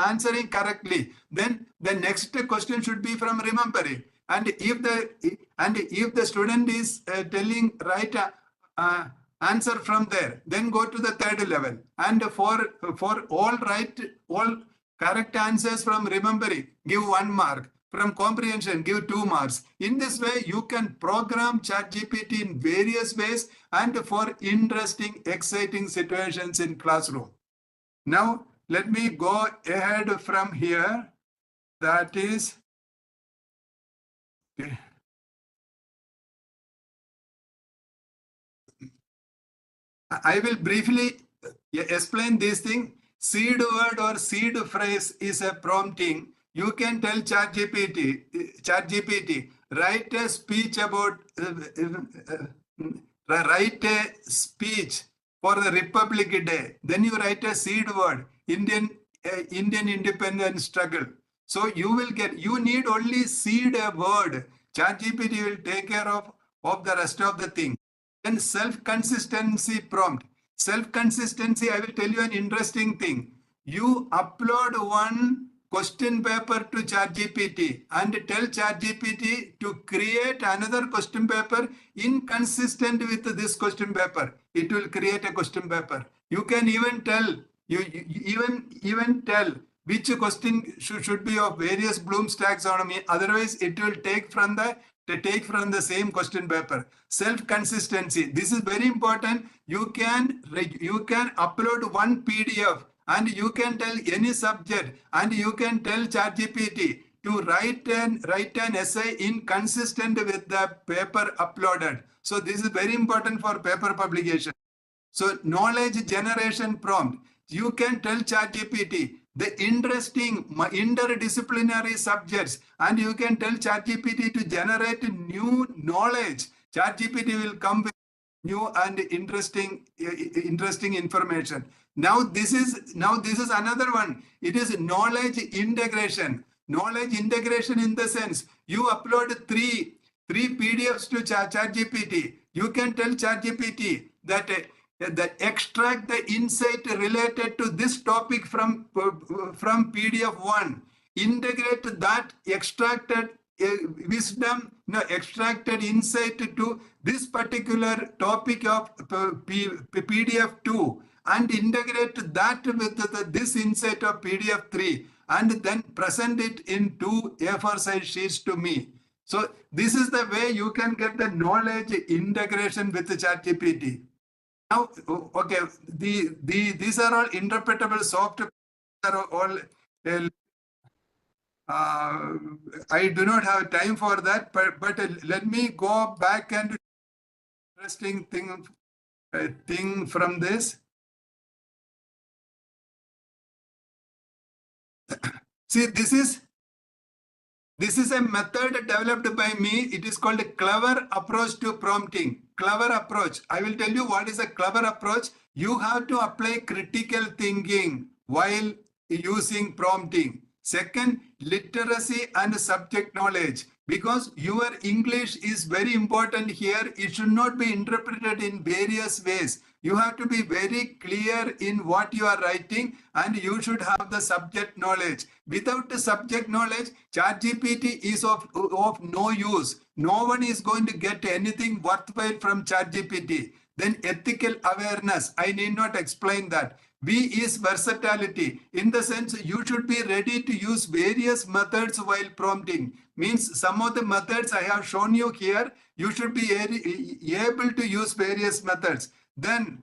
answering correctly, then the next question should be from remembering. And if the student is telling right answer from there, then go to the third level. And for all correct answers from remembering, give 1 mark. From comprehension, give 2 marks. In this way, you can program ChatGPT in various ways and for interesting, exciting situations in classroom. Now, let me go ahead from here. That is, okay. I will briefly explain this thing. Seed word or seed phrase is a prompting. You can tell ChatGPT, write a speech about, write a speech for the Republic Day. Then you write a seed word, Indian independence struggle. So you need only seed a word. ChatGPT will take care of the rest of the thing. Then self-consistency prompt. Self-consistency, I will tell you an interesting thing. You upload one question paper to ChatGPT and tell ChatGPT to create another question paper inconsistent with this question paper. It will create a question paper. You can even tell which question should be of various Bloom's taxonomy. Otherwise, it will take from the same question paper. Self-consistency. This is very important. You can upload one PDF and you can tell any subject and you can tell ChatGPT to write an essay inconsistent with the paper uploaded. So this is very important for paper publication. So knowledge generation prompt. You can tell ChatGPT the interesting interdisciplinary subjects and you can tell ChatGPT to generate new knowledge. ChatGPT will come with new and interesting information. Now this is another one. It is knowledge integration. Knowledge integration in the sense you upload three PDFs to ChatGPT. You can tell ChatGPT that extract the insight related to this topic from PDF 1. Integrate that extracted extracted insight to this particular topic of PDF 2 and integrate that with this insight of PDF 3 and then present it in 2 A4 size sheets to me. So this is the way you can get the knowledge integration with the ChatGPT. Now, okay, these are all interpretable software. All I do not have time for that, but let me go back and interesting thing from this. See, this is a method developed by me. It is called a clever approach to prompting. Clever approach. I will tell you what is a clever approach. You have to apply critical thinking while using prompting. Second, literacy and subject knowledge. Because your English is very important here. It should not be interpreted in various ways. You have to be very clear in what you are writing, and you should have the subject knowledge. Without the subject knowledge, ChatGPT is of no use. No one is going to get anything worthwhile from ChatGPT. Then ethical awareness. I need not explain that. V is versatility. In the sense, you should be ready to use various methods while prompting. Means some of the methods I have shown you here, you should be able to use various methods. Then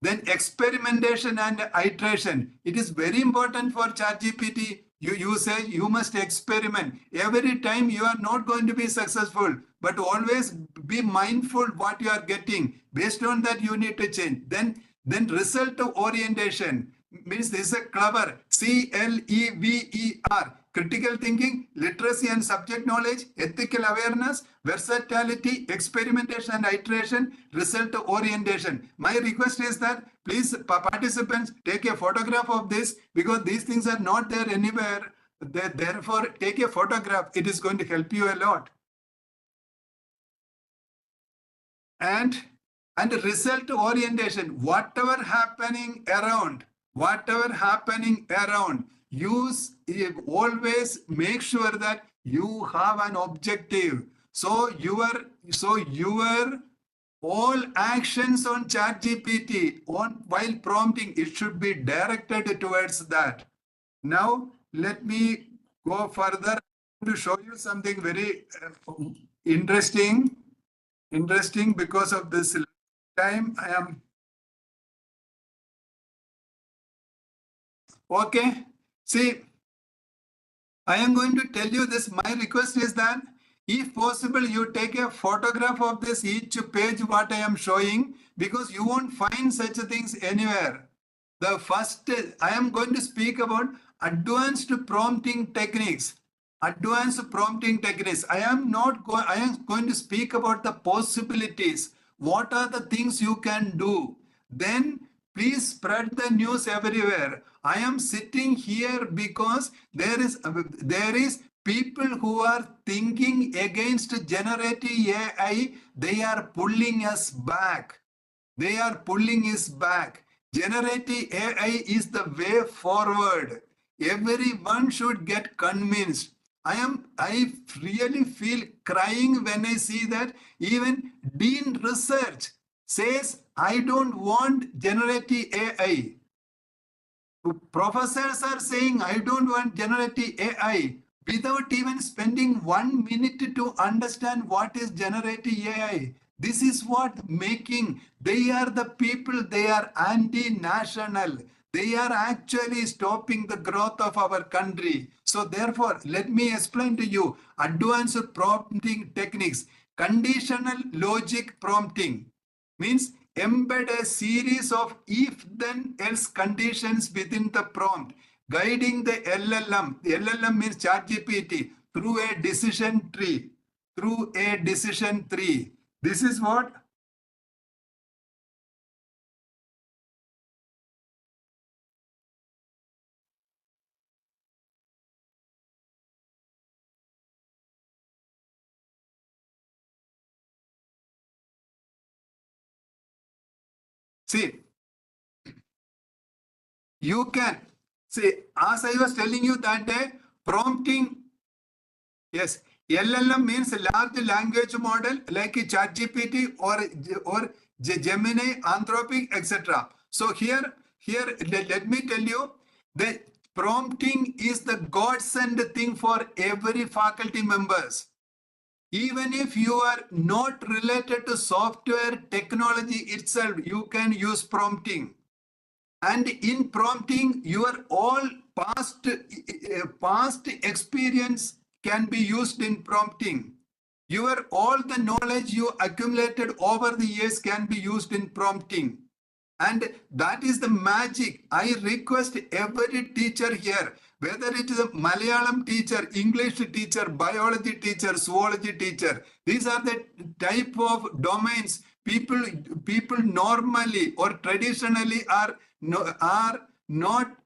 experimentation and iteration. It is very important for ChatGPT. You say you must experiment. Every time you are not going to be successful, but always be mindful what you are getting. Based on that, you need to change. Then result orientation means this is a clever CLEVER. Critical thinking, literacy and subject knowledge, ethical awareness, versatility, experimentation and iteration, result orientation. My request is that please participants take a photograph of this, because these things are not there anywhere. Therefore, take a photograph. It is going to help you a lot. And result orientation, whatever happening around, always make sure that you have an objective. So your all actions on ChatGPT while prompting, it should be directed towards that. Now let me go further to show you something very interesting because of this time. I am okay. See, I am going to tell you this. My request is that if possible, you take a photograph of this each page what I am showing, because you won't find such things anywhere. The first, I am going to speak about advanced prompting techniques. I am going to speak about the possibilities. What are the things you can do? Then please spread the news everywhere. I am sitting here because there is people who are thinking against generative AI. They are pulling us back. Generative AI is the way forward. Everyone should get convinced. I really feel crying when I see that even Dean Research says, I don't want generative AI. Professors are saying, I don't want generative AI, without even spending 1 minute to understand what is generative AI. This is what making, they are the people, they are anti-national. They are actually stopping the growth of our country. So therefore, let me explain to you advanced prompting techniques. Conditional logic prompting means embed a series of if-then-else conditions within the prompt, guiding the LLM. The LLM means ChatGPT through a decision tree. This is what? See, you can see, as I was telling you that day, prompting, yes, LLM means large language model like ChatGPT or Gemini, Anthropic, etc. So here let me tell you that prompting is the godsend thing for every faculty members. Even if you are not related to software technology itself, you can use prompting. And in prompting, your all past experience can be used in prompting. All the knowledge you accumulated over the years can be used in prompting. And that is the magic. I request every teacher here, whether it is a Malayalam teacher, English teacher, biology teacher, zoology teacher, these are the type of domains people normally or traditionally are not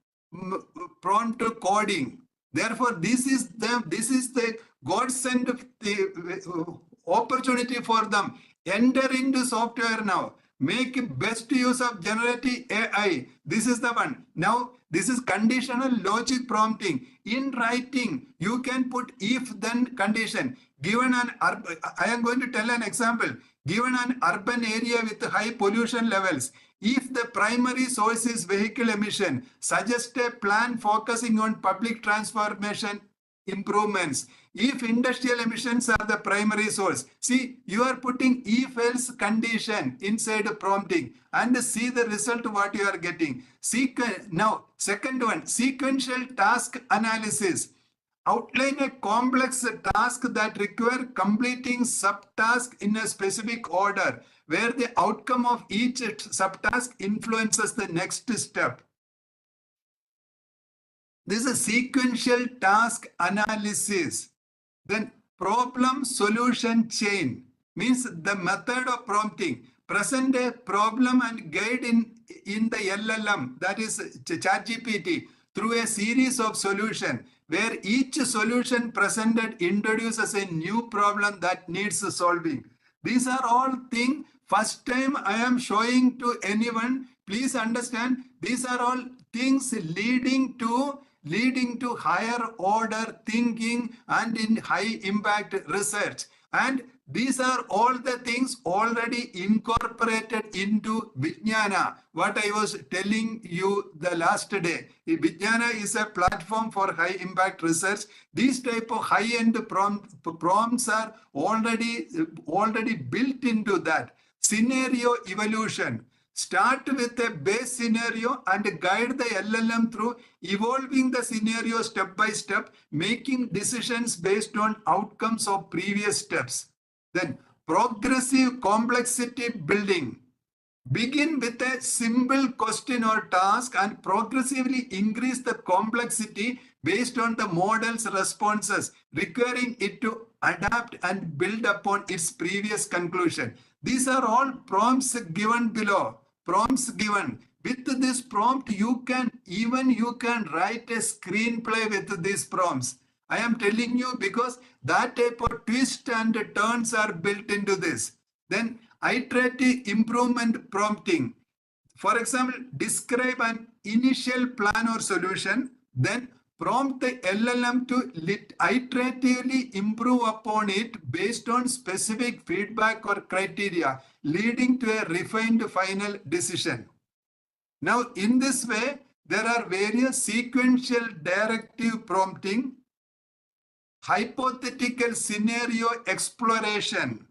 prompt coding. Therefore, this is the godsend of the opportunity for them. Enter into software now. Make best use of generative AI. This is the one. Now, this is conditional logic prompting. In writing, you can put if-then condition. Given an I am going to tell an example. Given an urban area with high pollution levels, if the primary source is vehicle emission, suggest a plan focusing on public transformation improvements. If industrial emissions are the primary source, see, you are putting if-else condition inside prompting and see the result what you are getting. Now, second one, sequential task analysis. Outline a complex task that require completing subtask in a specific order, where the outcome of each subtask influences the next step. This is sequential task analysis. Then problem solution chain means the method of prompting. Present a problem and guide in the LLM, that is ChatGPT, through a series of solutions where each solution presented introduces a new problem that needs solving. These are all things first time I am showing to anyone. Please understand, these are all things leading to higher order thinking and in high impact research. And these are all the things already incorporated into Vijnana. What I was telling you the last day. Vijnana is a platform for high impact research. These type of high-end prompts are already built into that. Scenario evolution. Start with a base scenario and guide the LLM through evolving the scenario step by step, making decisions based on outcomes of previous steps. Then progressive complexity building. Begin with a simple question or task and progressively increase the complexity based on the model's responses, requiring it to adapt and build upon its previous conclusion. These are all prompts given below. Prompts given. With this prompt, you can write a screenplay with these prompts. I am telling you because that type of twist and turns are built into this. Then iterative improvement prompting. For example, describe an initial plan or solution, then prompt the LLM to iteratively improve upon it based on specific feedback or criteria, leading to a refined final decision. Now, in this way, there are various sequential directive prompting, hypothetical scenario exploration,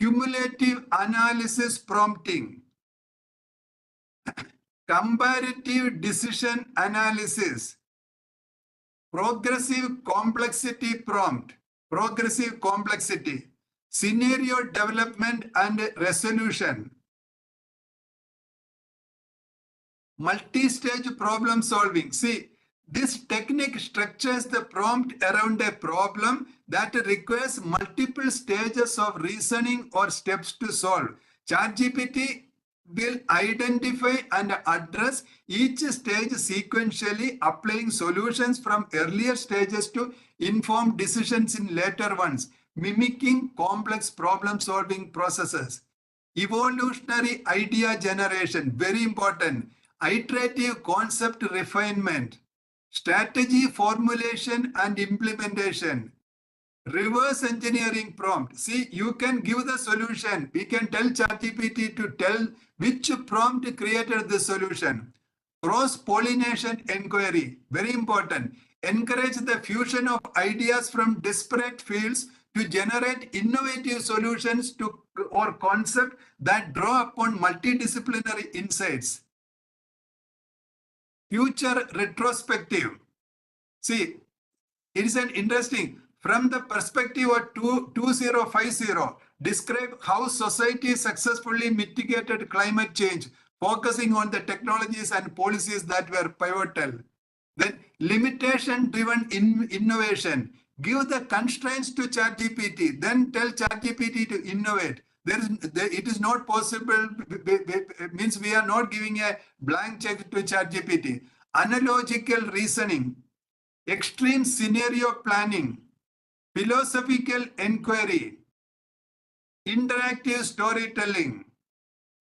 cumulative analysis prompting, comparative decision analysis, progressive complexity prompt, scenario development and resolution, multi-stage problem solving. See, this technique structures the prompt around a problem that requires multiple stages of reasoning or steps to solve. ChatGPT will identify and address each stage sequentially, applying solutions from earlier stages to inform decisions in later ones, mimicking complex problem-solving processes. Evolutionary idea generation, very important. Iterative concept refinement, strategy formulation and implementation, reverse engineering prompt. See, you can give the solution. We can tell ChatGPT to tell which prompt created the solution. Cross-pollination inquiry, very important. Encourage the fusion of ideas from disparate fields to generate innovative solutions to or concepts that draw upon multidisciplinary insights. Future retrospective. See, it is an interesting. From the perspective of 2050, describe how society successfully mitigated climate change, focusing on the technologies and policies that were pivotal. Then limitation-driven innovation. Give the constraints to ChatGPT, then tell ChatGPT to innovate. It is not possible, means we are not giving a blank check to ChatGPT. Analogical reasoning, extreme scenario planning, philosophical inquiry, interactive storytelling.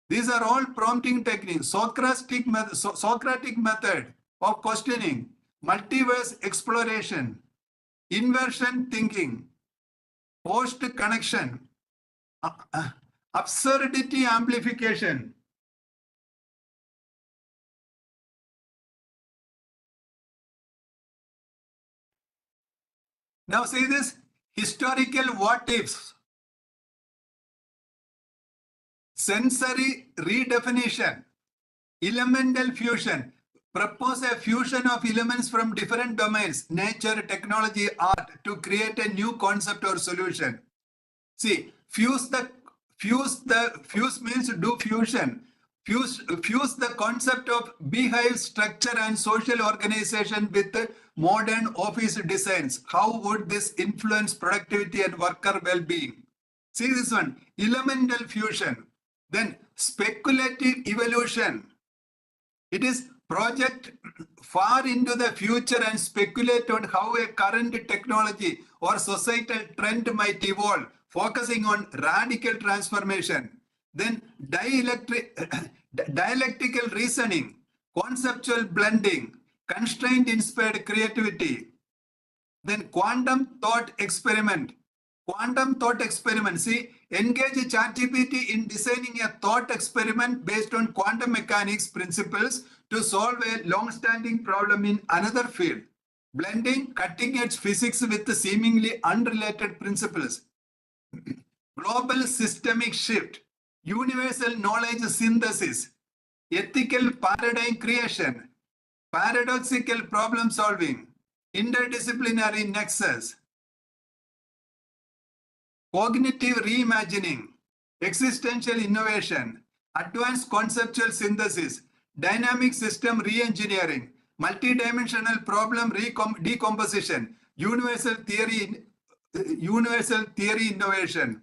These are all prompting techniques. Socratic method of questioning, multiverse exploration, inversion thinking, post connection, absurdity amplification. Now see this historical what ifs, sensory redefinition, elemental fusion. Propose a fusion of elements from different domains, nature, technology, art, to create a new concept or solution. See, fuse means do fusion. Fuse the concept of beehive structure and social organization with modern office designs. How would this influence productivity and worker well-being? See this one, elemental fusion. Then speculative evolution. It is project far into the future and speculate on how a current technology or societal trend might evolve, focusing on radical transformation. Then dialectical reasoning, conceptual blending, constraint-inspired creativity. Then quantum thought experiment. Quantum thought experiment. See, engage ChatGPT in designing a thought experiment based on quantum mechanics principles to solve a long-standing problem in another field. Blending cutting-edge physics with seemingly unrelated principles. Global systemic shift. Universal knowledge synthesis. Ethical paradigm creation. Paradoxical problem solving. Interdisciplinary nexus. Cognitive reimagining, existential innovation, advanced conceptual synthesis, dynamic system reengineering, multidimensional problem decomposition, universal theory innovation.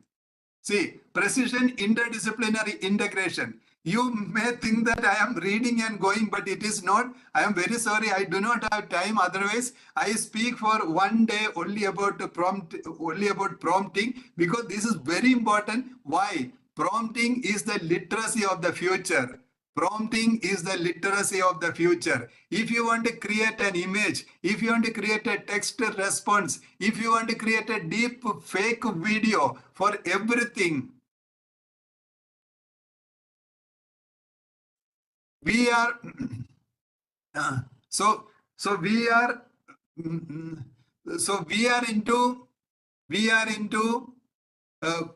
See, precision interdisciplinary integration. You may think that I am reading and going, but it is not. I am very sorry. I do not have time. Otherwise, I speak for one day only about prompting, because this is very important. Why? Prompting is the literacy of the future. Prompting is the literacy of the future. If you want to create an image, if you want to create a text response, if you want to create a deep fake video, for everything, we are so we are into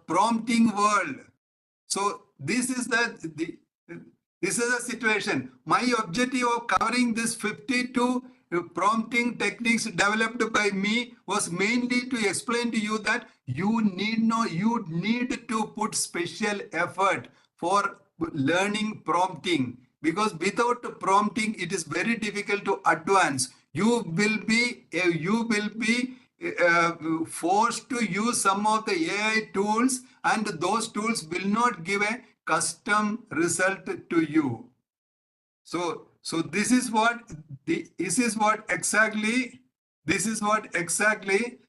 prompting world. So this is the situation. My objective of covering this 52 prompting techniques developed by me was mainly to explain to you that you need to put special effort for learning prompting, because without prompting it is very difficult to advance. You will be forced to use some of the AI tools, and those tools will not give a custom result to you. So this is what exactly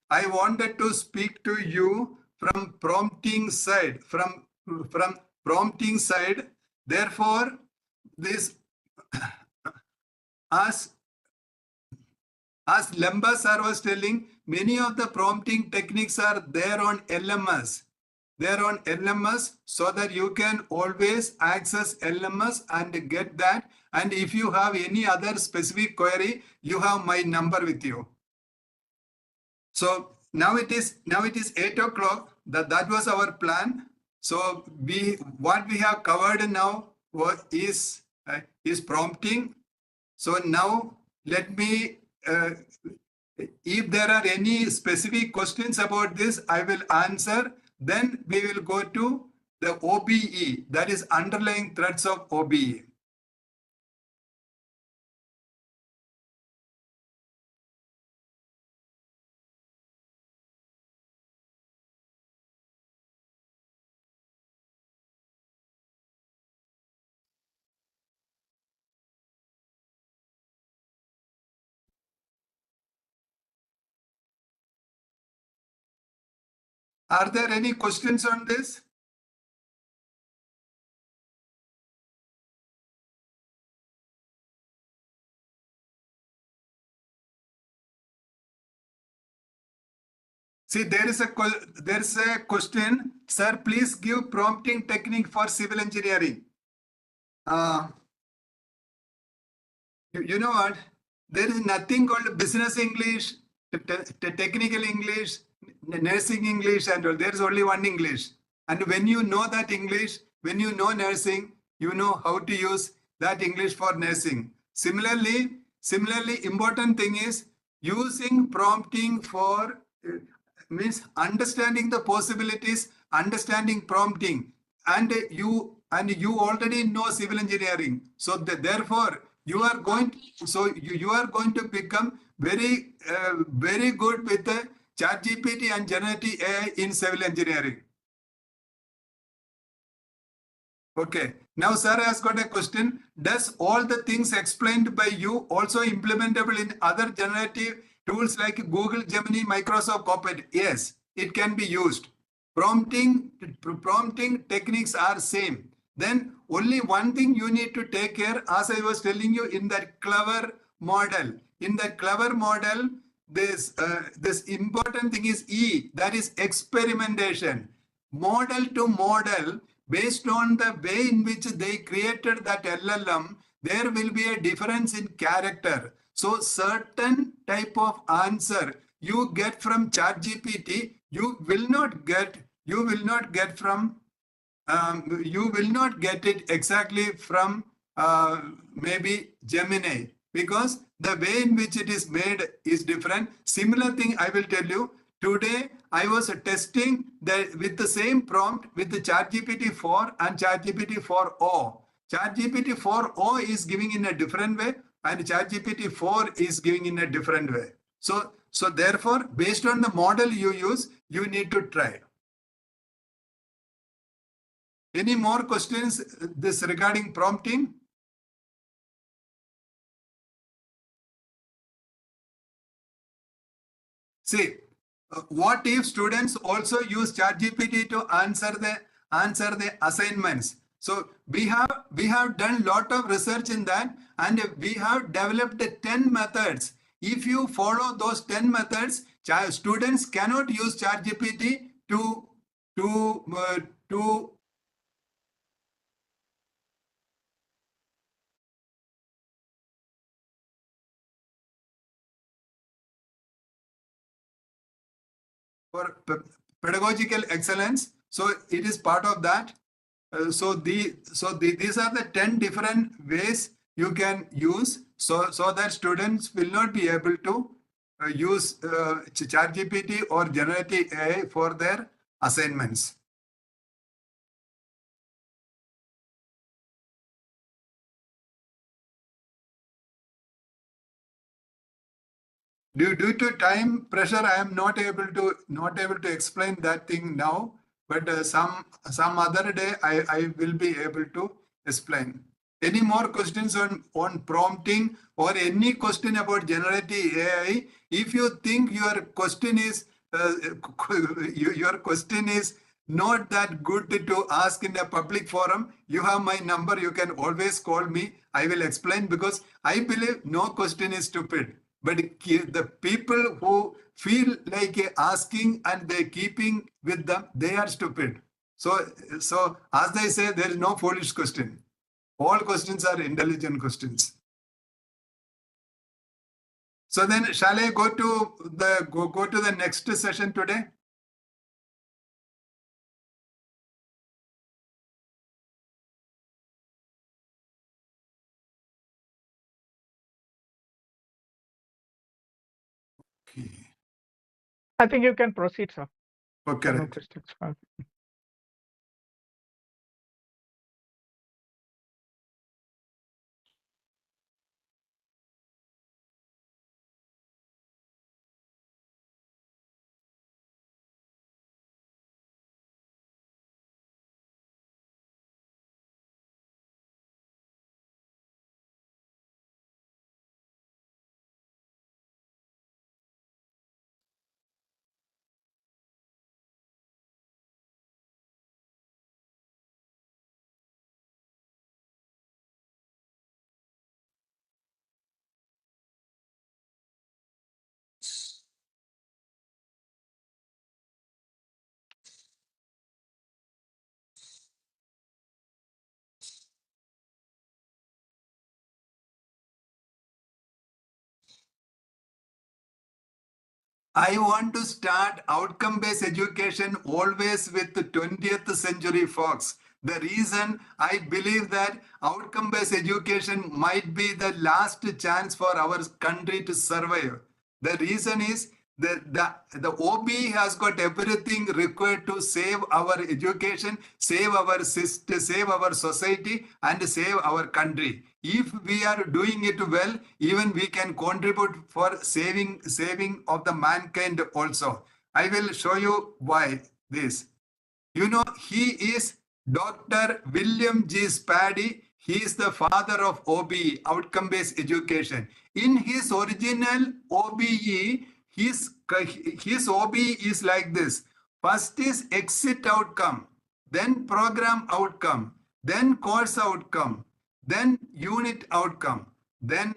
I wanted to speak to you from prompting side, from prompting side. Therefore, this as Lamba sir was telling, many of the prompting techniques are there on LMS. They're on LMS, so that you can always access LMS and get that. And if you have any other specific query, you have my number with you. So now it is 8 o'clock. That was our plan. So what we have covered now is prompting. So now let me, if there are any specific questions about this, I will answer. Then we will go to the OBE, that is underlying threats of OBE. Are there any questions on this? See, there is a question, sir, please give prompting technique for civil engineering. You know what? There is nothing called business English, technical English, nursing English, and all. There is only one English. And when you know that English, when you know nursing, you know how to use that English for nursing. Similarly, important thing is using prompting for means understanding the possibilities, understanding prompting, and you already know civil engineering. So therefore, you are going to become very very good with the ChatGPT and generative AI in civil engineering. Okay. Now, sir has got a question. Does all the things explained by you also implementable in other generative tools like Google, Gemini, Microsoft Copilot? Yes, it can be used. Prompting techniques are same. Then only one thing you need to take care, as I was telling you, in that clever model. In that clever model, this important thing is E, that is experimentation. Model to model, based on the way in which they created that LLM, there will be a difference in character. So certain type of answer you get from ChatGPT, you will not get from you will not get it exactly from maybe Gemini, because the way in which it is made is different. Similar thing I will tell you. Today, I was testing with the same prompt with the ChatGPT 4 and ChatGPT 4o. ChatGPT 4o is giving in a different way, and ChatGPT 4 is giving in a different way. So therefore, based on the model you use, you need to try. Any more questions this regarding prompting? See, what if students also use ChatGPT to answer the assignments? So we have done lot of research in that, and we have developed 10 methods. If you follow those 10 methods, students cannot use ChatGPT to for pedagogical excellence. So it is part of that. These are the 10 different ways you can use, so that students will not be able to use ChatGPT or generative AI for their assignments. Due to time pressure, I am not able to explain that thing now. But some other day I will be able to explain. Any more questions on prompting or any question about generative AI? If you think your question is not that good to ask in a public forum, you have my number. You can always call me. I will explain, because I believe no question is stupid. But the people who feel like asking and they keeping with them, they are stupid. So as they say, there is no foolish question. All questions are intelligent questions. So then, shall I go to the next session today? Okay. I think you can proceed, sir. Okay. No questions. I want to start outcome-based education always with the 20th century folks. The reason I believe that outcome-based education might be the last chance for our country to survive. The reason is that the OBE has got everything required to save our education, save our system, save our society, and save our country. If we are doing it well, even we can contribute for saving of the mankind also. I will show you why this. You know, he is Dr. William G. Spady. He is the father of OBE, outcome-based education. In his original OBE, his OBE is like this. First is exit outcome, then program outcome, then course outcome, then unit outcome, then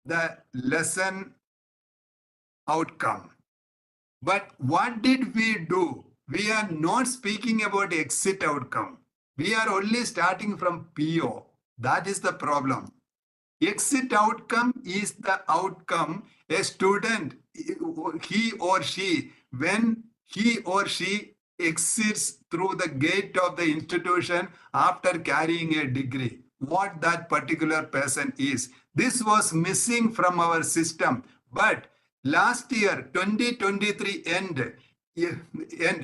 the lesson outcome. But what did we do? We are not speaking about exit outcome. We are only starting from PO. That is the problem. Exit outcome is the outcome a student, he or she, when he or she exits through the gate of the institution after carrying a degree, what that particular person is. This was missing from our system. But last year, 2023 end,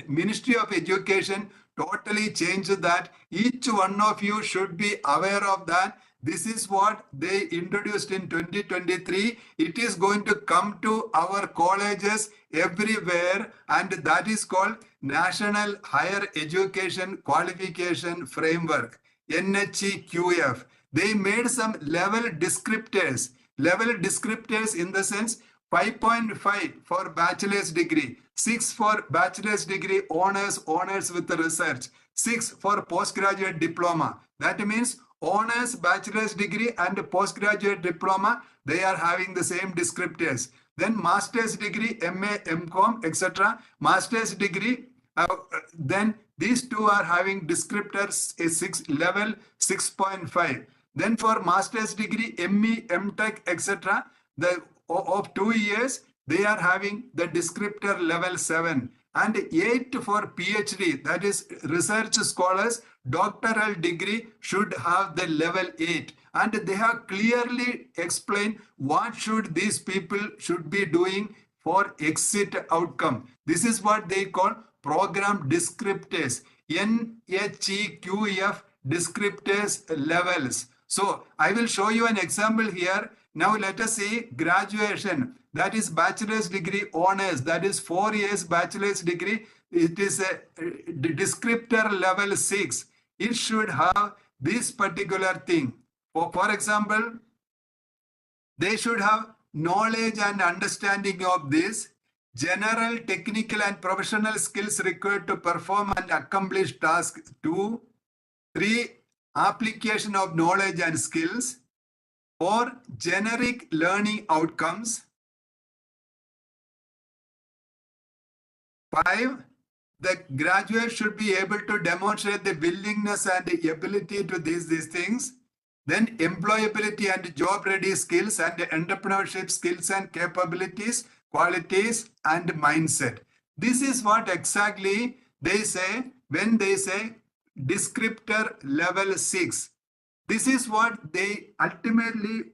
Ministry of Education totally changed that. Each one of you should be aware of that. This is what they introduced in 2023. It is going to come to our colleges everywhere, and that is called National Higher Education Qualification Framework, NHEQF. They made some level descriptors. Level descriptors in the sense 5.5 for bachelor's degree, 6 for bachelor's degree honors with research, 6 for postgraduate diploma. That means honors, bachelor's degree and postgraduate diploma, they are having the same descriptors. Then master's degree, MA, MCom, etc. Master's degree, then these two are having descriptors level 6.5. Then for master's degree, ME, MTech, etc. Of 2 years, they are having the descriptor level 7. And 8 for PhD, that is research scholars, doctoral degree should have the level 8. And they have clearly explained what should these people should be doing for exit outcome. This is what they call program descriptors, NHEQF descriptors levels. So I will show you an example here. Now let us see graduation. That is bachelor's degree honors. That is 4 years bachelor's degree. It is a descriptor level 6. It should have this particular thing. For example, they should have knowledge and understanding of this. General, technical and professional skills required to perform and accomplish tasks. 2. 3. Application of knowledge and skills. 4. Generic learning outcomes. 5. The graduate should be able to demonstrate the willingness and the ability to these things. Then employability and job ready skills and entrepreneurship skills and capabilities, qualities and mindset. This is what exactly they say when they say descriptor level 6. This is what they ultimately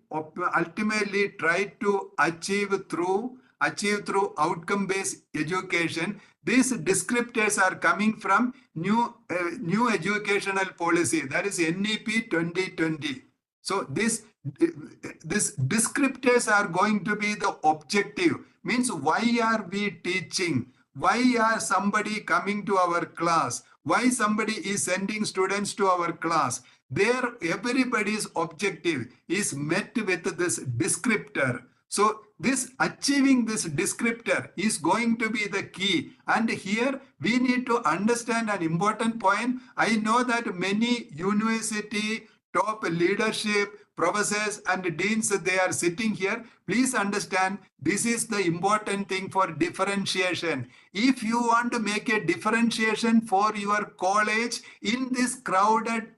try to achieve through outcome-based education. These descriptors are coming from new educational policy, that is NEP 2020. So this descriptors are going to be the objective. Means why are we teaching? Why are somebody coming to our class? Why somebody is sending students to our class? There, everybody's objective is met with this descriptor. So achieving this descriptor is going to be the key. And here we need to understand an important point. I know that many university top leadership, professors and deans, they are sitting here. Please understand, this is the important thing for differentiation. If you want to make a differentiation for your college in this crowded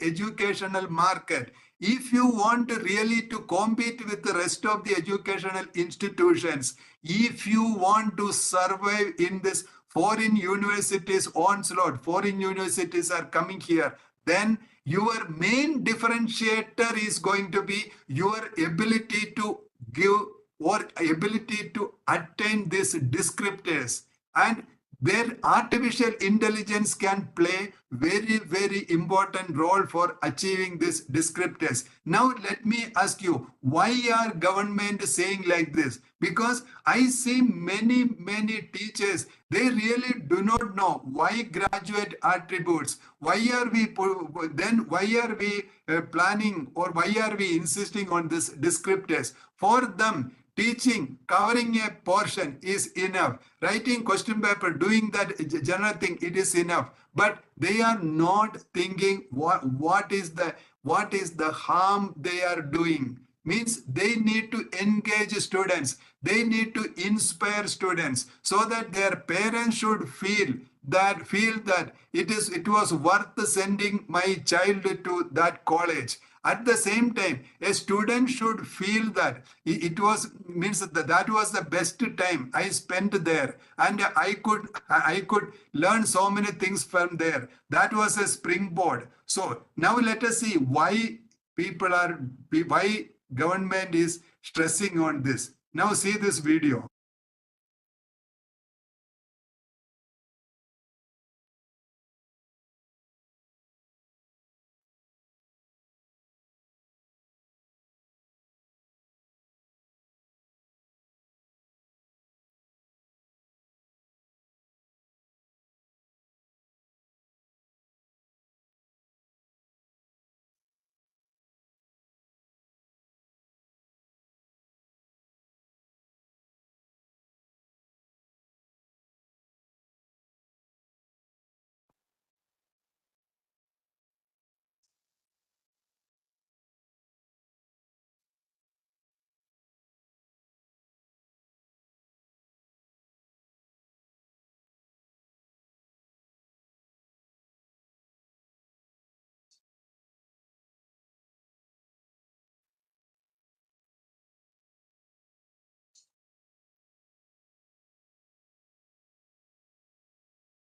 educational market, if you want really to compete with the rest of the educational institutions, if you want to survive in this foreign universities onslaught, foreign universities are coming here, then your main differentiator is going to be your ability to give or ability to attain these descriptors. And where artificial intelligence can play very, very important role for achieving these descriptors. Now, let me ask you, why are government saying like this? Because I see many teachers, they really do not know why graduate attributes, why are we planning, or why are we insisting on this descriptors? For them, teaching, covering a portion is enough. Writing question paper, doing that general thing, it is enough. But they are not thinking what is the harm they are doing. Means they need to engage students. They need to inspire students so that their parents should feel that it was worth sending my child to that college. At the same time, a student should feel that it was that was the best time I spent there, and I could learn so many things from there. That was a springboard. So now let us see why government is stressing on this. Now see this video.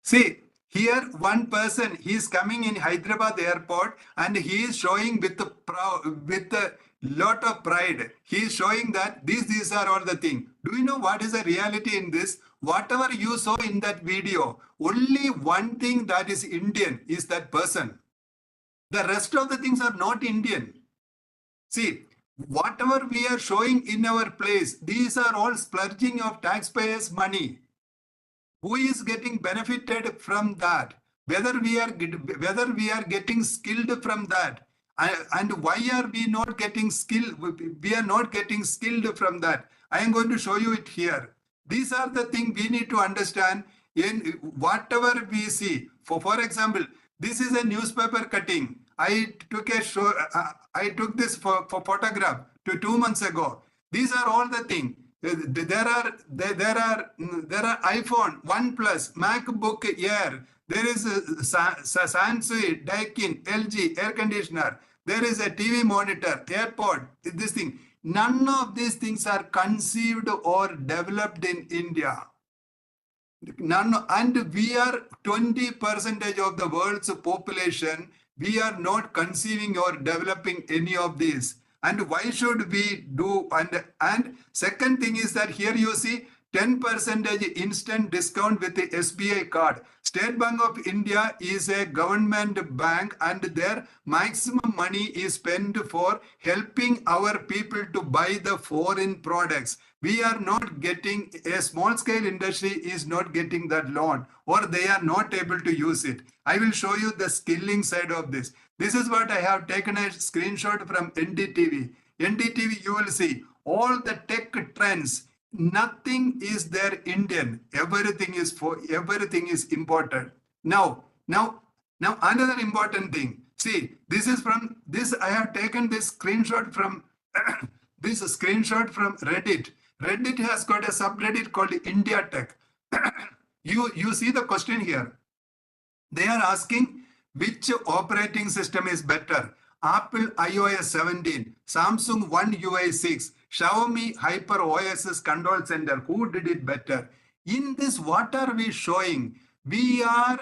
See, here one person, he is coming in Hyderabad airport and he is showing with a lot of pride. He is showing that these are all the things. Do you know what is the reality in this? Whatever you saw in that video, only one thing that is Indian is that person. The rest of the things are not Indian. See, whatever we are showing in our place, these are all splurging of taxpayers' money. Who is getting benefited from that? Whether we are getting skilled from that, and why are we not getting skilled? We are not getting skilled from that. I am going to show you it here. These are the things we need to understand in whatever we see. For example, this is a newspaper cutting. I took this for photograph 2 months ago. These are all the things. There are iPhone, OnePlus, MacBook Air. There is a Samsung, Daikin, LG air conditioner. There is a TV monitor, AirPod. This thing. None of these things are conceived or developed in India. None, and we are 20% of the world's population. We are not conceiving or developing any of these. And why should we do? And second thing is that here you see 10% instant discount with the SBI card. State Bank of India is a government bank and their maximum money is spent for helping our people to buy the foreign products. We are not getting, a small scale industry is not getting that loan, or they are not able to use it. I will show you the skilling side of this. This is what I have taken a screenshot from NDTV. NDTV, you will see all the tech trends. Nothing is there Indian. Everything is important. Now another important thing. See, this is from this. I have taken this screenshot from this screenshot from Reddit. Reddit has got a subreddit called India Tech. You see the question here. They are asking which operating system is better. Apple iOS 17, Samsung One UI 6, Xiaomi Hyper OS Control Center. Who did it better? In this, what are we showing? We are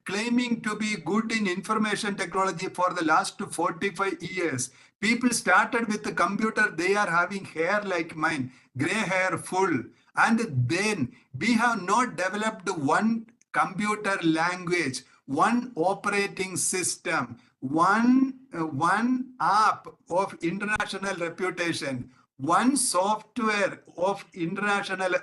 claiming to be good in information technology for the last 45 years. People started with the computer. They are having hair like mine, gray hair full. And then we have not developed one computer language, one operating system, one app of international reputation, one software of international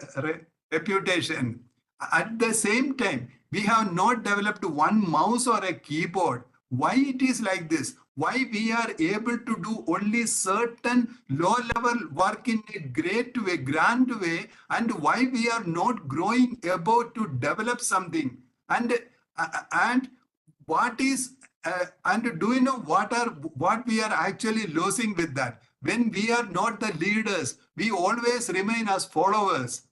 reputation. At the same time, we have not developed one mouse or a keyboard. Why it is like this? Why we are able to do only certain low-level work in a great way, grand way, and why we are not growing above to develop something? And what is and do you know what we are actually losing with that? When we are not the leaders, we always remain as followers.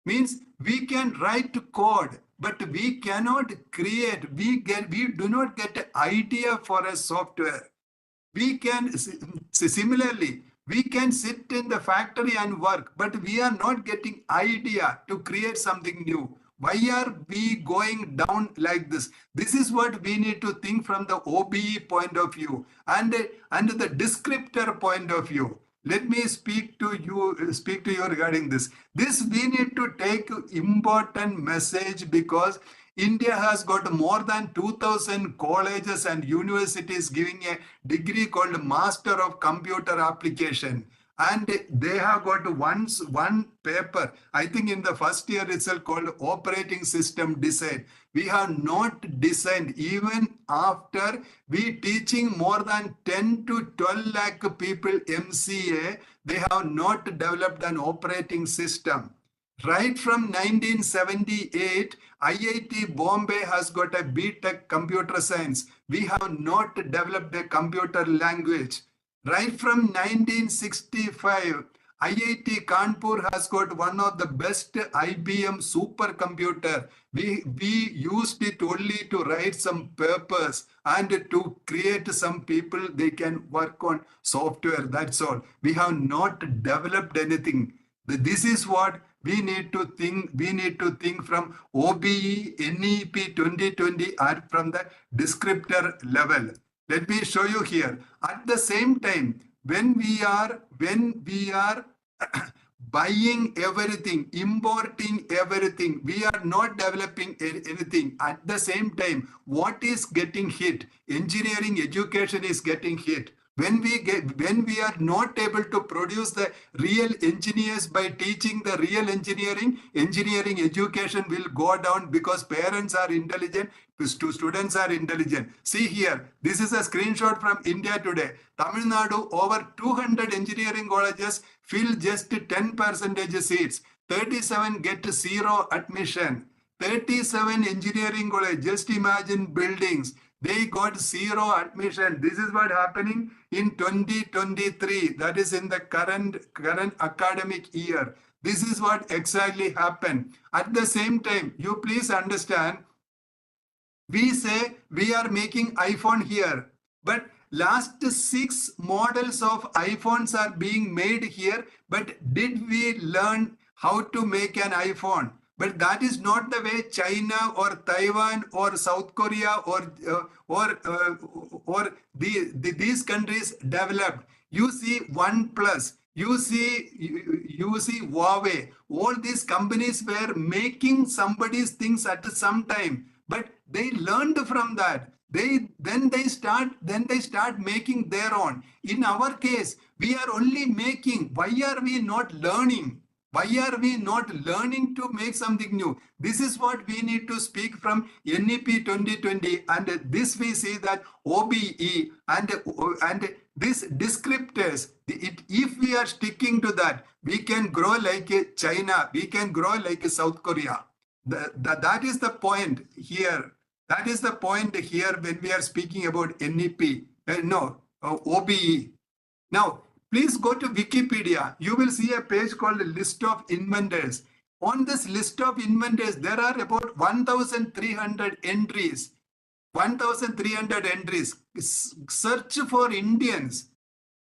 Means we can write code, but we cannot create. We do not get an idea for a software. We can similarly, we can sit in the factory and work, but we are not getting idea to create something new. Why are we going down like this? This is what we need to think from the OBE point of view and the descriptor point of view. Let me speak to you regarding this. This we need to take important message, because India has got more than 2,000 colleges and universities giving a degree called Master of Computer Application. And they have got one paper, I think in the first year itself, called Operating System Design. We have not designed, even after we teaching more than 10 to 12 lakh people MCA, they have not developed an operating system. Right from 1978, IIT Bombay has got a BTech Computer Science. We have not developed a computer language. Right from 1965, IIT Kanpur has got one of the best IBM supercomputer. We used it only to write some papers and to create some people, they can work on software, that's all. We have not developed anything. This is what we need to think. We need to think from OBE, NEP 2020 or from the descriptor level. Let me show you here. At the same time, when we are buying everything, importing everything, we are not developing anything. At the same time, what is getting hit? Engineering education is getting hit. When we are not able to produce the real engineers by teaching the real engineering education will go down, because parents are intelligent, students are intelligent. See here, this is a screenshot from India Today. Tamil Nadu, over 200 engineering colleges fill just 10% seats. 37 get zero admission. 37 engineering colleges, just imagine buildings. They got zero admission. This is what happening in 2023. That is in the current academic year. This is what exactly happened. At the same time, you please understand, we say we are making iPhone here, but last 6 models of iPhones are being made here. But did we learn how to make an iPhone? But that is not the way China or Taiwan or South Korea or these countries developed. You see OnePlus, you see Huawei. All these companies were making somebody's things at some time, but they learned from that. Then they start making their own. In our case, we are only making. Why are we not learning? Why are we not learning to make something new? This is what we need to speak from NEP 2020, and this we see that OBE and these descriptors, if we are sticking to that, we can grow like China, we can grow like South Korea. That is the point here. That is the point here when we are speaking about NEP, OBE. Now, please go to Wikipedia. You will see a page called List of Inventors. On this list of inventors, there are about 1,300 entries. 1,300 entries. Search for Indians.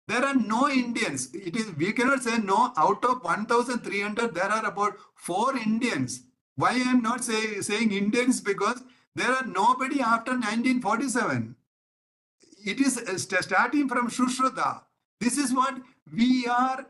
There are no Indians. We cannot say no. Out of 1,300, there are about 4 Indians. Why I am not saying Indians? Because there are nobody after 1947. It is starting from Shushruta. This is what we are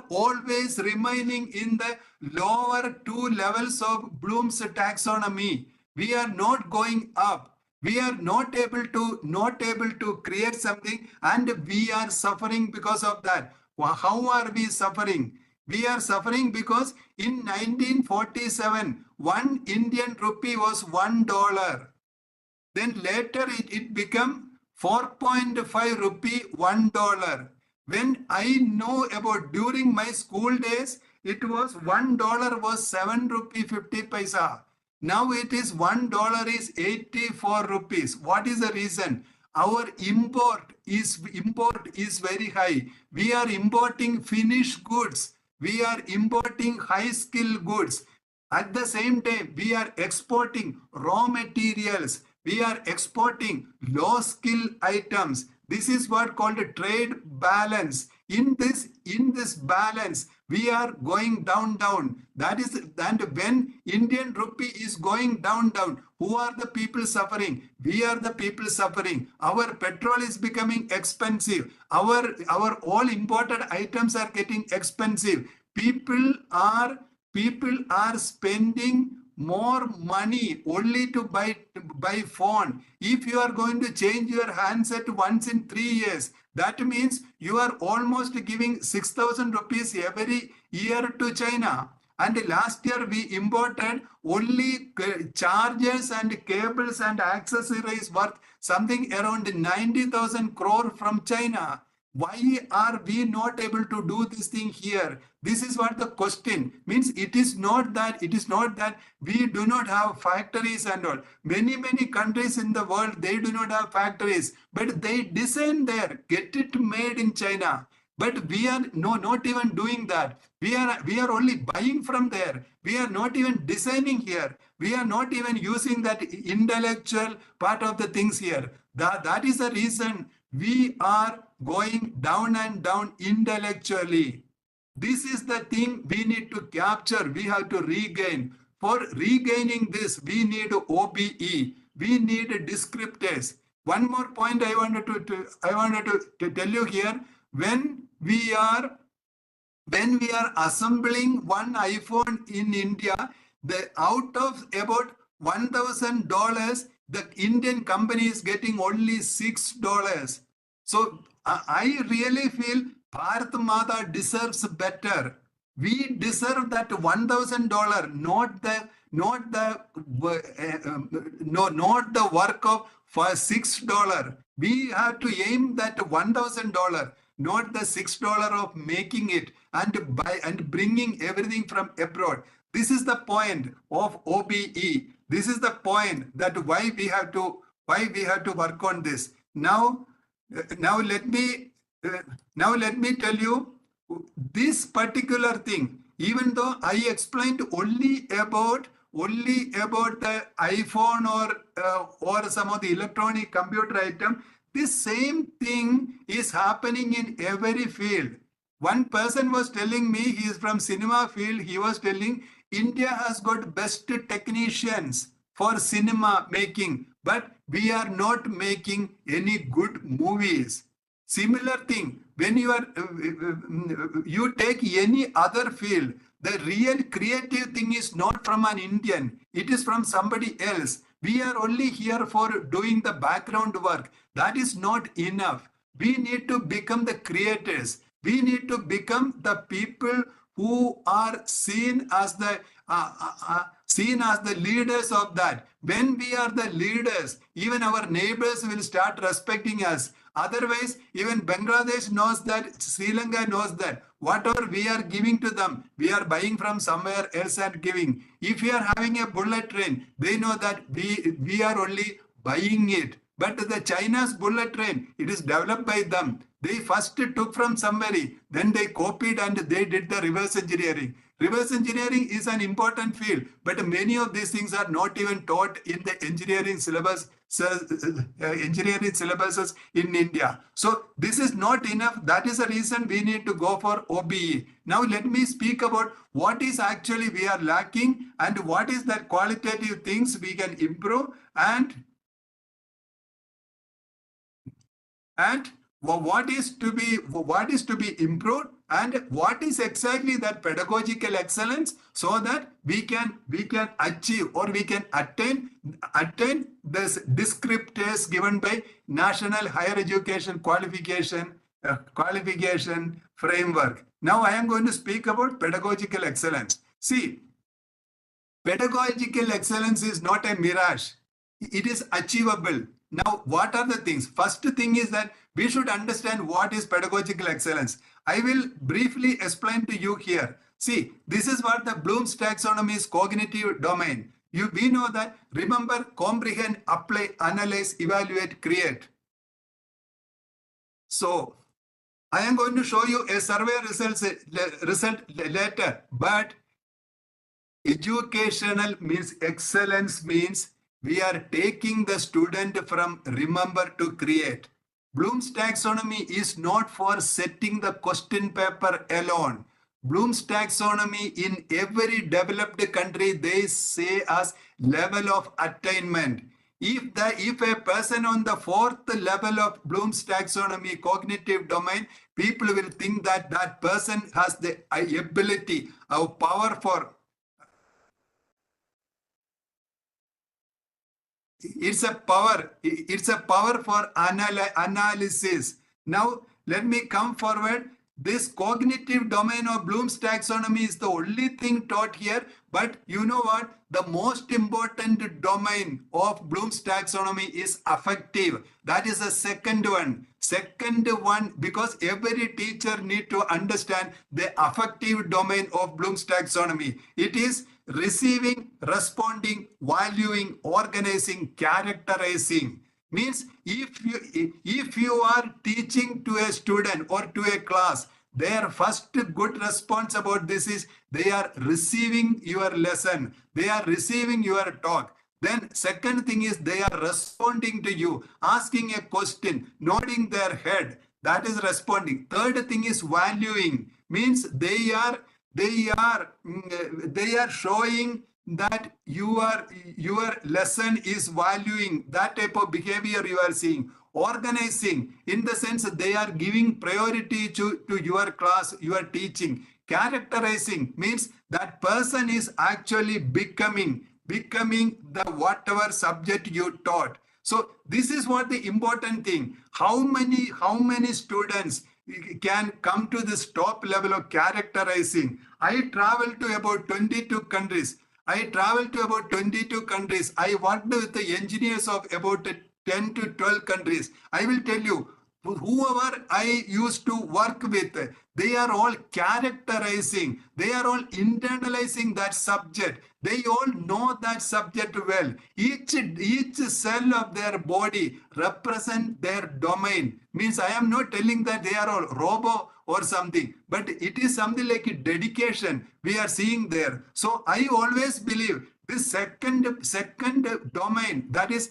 always remaining in the lower 2 levels of Bloom's taxonomy. We are not going up. We are not able to create something, and we are suffering because of that. How are we suffering? We are suffering because in 1947, 1 Indian rupee was $1. Then later it became 4.5 rupee, $1. When I know about during my school days, it was $1 was 7 rupee 50 paisa. Now it is $1 is 84 rupees. What is the reason? Our import is very high. We are importing finished goods. We are importing high skill goods. At the same time, we are exporting raw materials. We are exporting low skill items. This is what called a trade balance. In this balance, we are going down. That is, and when Indian rupee is going down, who are the people suffering? We are the people suffering. Our petrol is becoming expensive. Our all imported items are getting expensive. People are spending more money only to buy phone. If you are going to change your handset once in 3 years, that means you are almost giving 6,000 rupees every year to China. And last year we imported only chargers and cables and accessories worth something around 90,000 crore from China. Why are we not able to do this thing here? This is what the question means. It is not that we do not have factories and all. Many countries in the world, they do not have factories, but they design there, get it made in China. But we are not even doing that. We are only buying from there. We are not even designing here. We are not even using that intellectual part of the things here. That is the reason we are going down and down intellectually. This is the thing we need to capture. We have to regain. For regaining this, we need OBE. We need descriptors. One more point I wanted to tell you here. When we are assembling one iPhone in India, out of about $1,000, the Indian company is getting only $6. So I really feel Bharat Mata deserves better. We deserve that $1,000, not the work of for $6. We have to aim that $1,000, not the $6 of making it and bringing everything from abroad. This is the point of OBE. This is the point that why we have to work on this. Now let me tell you this particular thing. Even though I explained only about the iPhone or some of the electronic computer item, this same thing is happening in every field. One person was telling me, he is from cinema field, he was telling India has got best technicians for cinema making, but we are not making any good movies. Similar thing, when you take any other field, the real creative thing is not from an Indian, it is from somebody else. We are only here for doing the background work. That is not enough. We need to become the creators. We need to become the people who are seen as the leaders of that. When we are the leaders, even our neighbors will start respecting us. Otherwise, even Bangladesh knows that, Sri Lanka knows that whatever we are giving to them, we are buying from somewhere else and giving. If we are having a bullet train, they know that we are only buying it. But the China's bullet train, it is developed by them. They first took from somebody, then they copied and they did the reverse engineering. Reverse engineering is an important field, but many of these things are not even taught in the engineering syllabus, engineering syllabuses in India. So this is not enough. That is the reason we need to go for OBE. Now let me speak about what is actually we are lacking and what is that qualitative things we can improve and what is to be improved and what is exactly that pedagogical excellence, so that we can achieve or we can attain this descriptors given by National Higher Education Qualification Framework. Now I am going to speak about pedagogical excellence. See, pedagogical excellence is not a mirage. It is achievable. Now, what are the things? First thing is that we should understand what is pedagogical excellence. I will briefly explain to you here. See, this is what the Bloom's taxonomy is: cognitive domain. We know that, remember, comprehend, apply, analyze, evaluate, create. So, I am going to show you a survey result later, but educational means excellence means we are taking the student from remember to create. Bloom's taxonomy is not for setting the question paper alone. Bloom's taxonomy in every developed country, they say as level of attainment. If a person on the 4th level of Bloom's taxonomy, cognitive domain, people will think that that person has the ability or power for. It's a power for analysis. Now, let me come forward. This cognitive domain of Bloom's taxonomy is the only thing taught here. But you know what? The most important domain of Bloom's taxonomy is affective. That is the second one. Because every teacher need to understand the affective domain of Bloom's taxonomy. It is receiving, responding, valuing, organizing, characterizing. Means if you are teaching to a student or to a class, their first good response about this is they are receiving your lesson, they are receiving your talk. Then second thing is they are responding to you, asking a question, nodding their head. That is responding. Third thing is valuing. Means they are showing that your lesson is valuing that type of behavior you are seeing. Organizing, in the sense they are giving priority to your class, your teaching. Characterizing means that person is actually becoming the whatever subject you taught. So this is what the important thing. How many students can come to this top level of characterizing? I traveled to about 22 countries. I worked with the engineers of about 10 to 12 countries. I will tell you, whoever I used to work with, they are all characterizing. They are all internalizing that subject. They all know that subject well. Each cell of their body represent their domain. Means I am not telling that they are all robo or something, but it is something like a dedication we are seeing there. So I always believe this second domain, that is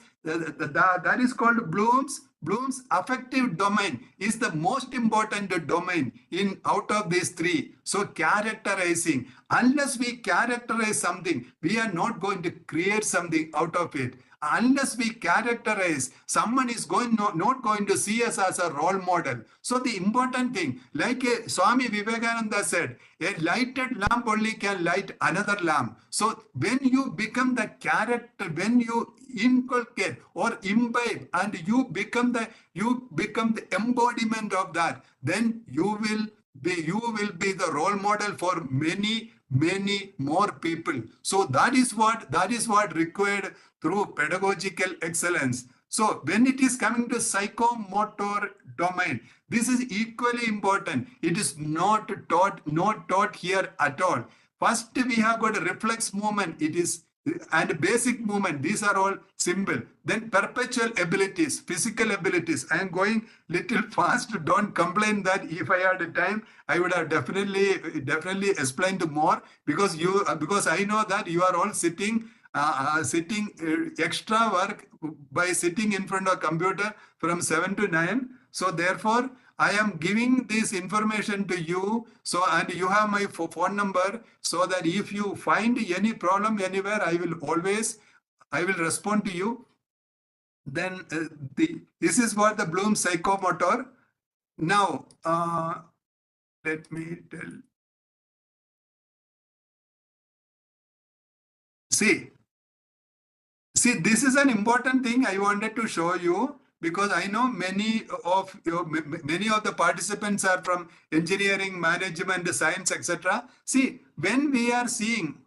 called Bloom's affective domain, is the most important domain in out of these three. So characterizing, unless we characterize something, we are not going to create something out of it. Unless we characterize, someone is not going to see us as a role model. So the important thing, like Swami Vivekananda said, a lighted lamp only can light another lamp. So when you become the character, when you inculcate or imbibe and you become the embodiment of that, then you will be the role model for many more people. So that is what required through pedagogical excellence. So when it is coming to psychomotor domain, this is equally important. It is not taught here at all. First, we have got a reflex movement. It is and basic movement. These are all simple. Then perpetual abilities, physical abilities. I am going little fast. Don't complain that if I had time, I would have definitely explained more because I know that you are all sitting extra work by sitting in front of a computer from 7 to 9. So therefore, I am giving this information to you. So, and you have my phone number so that if you find any problem anywhere, I will respond to you. Then this is what the Bloom psychomotor. Now, let me tell. See, this is an important thing I wanted to show you because I know many of the participants are from engineering, management, science, etc. See, when we are seeing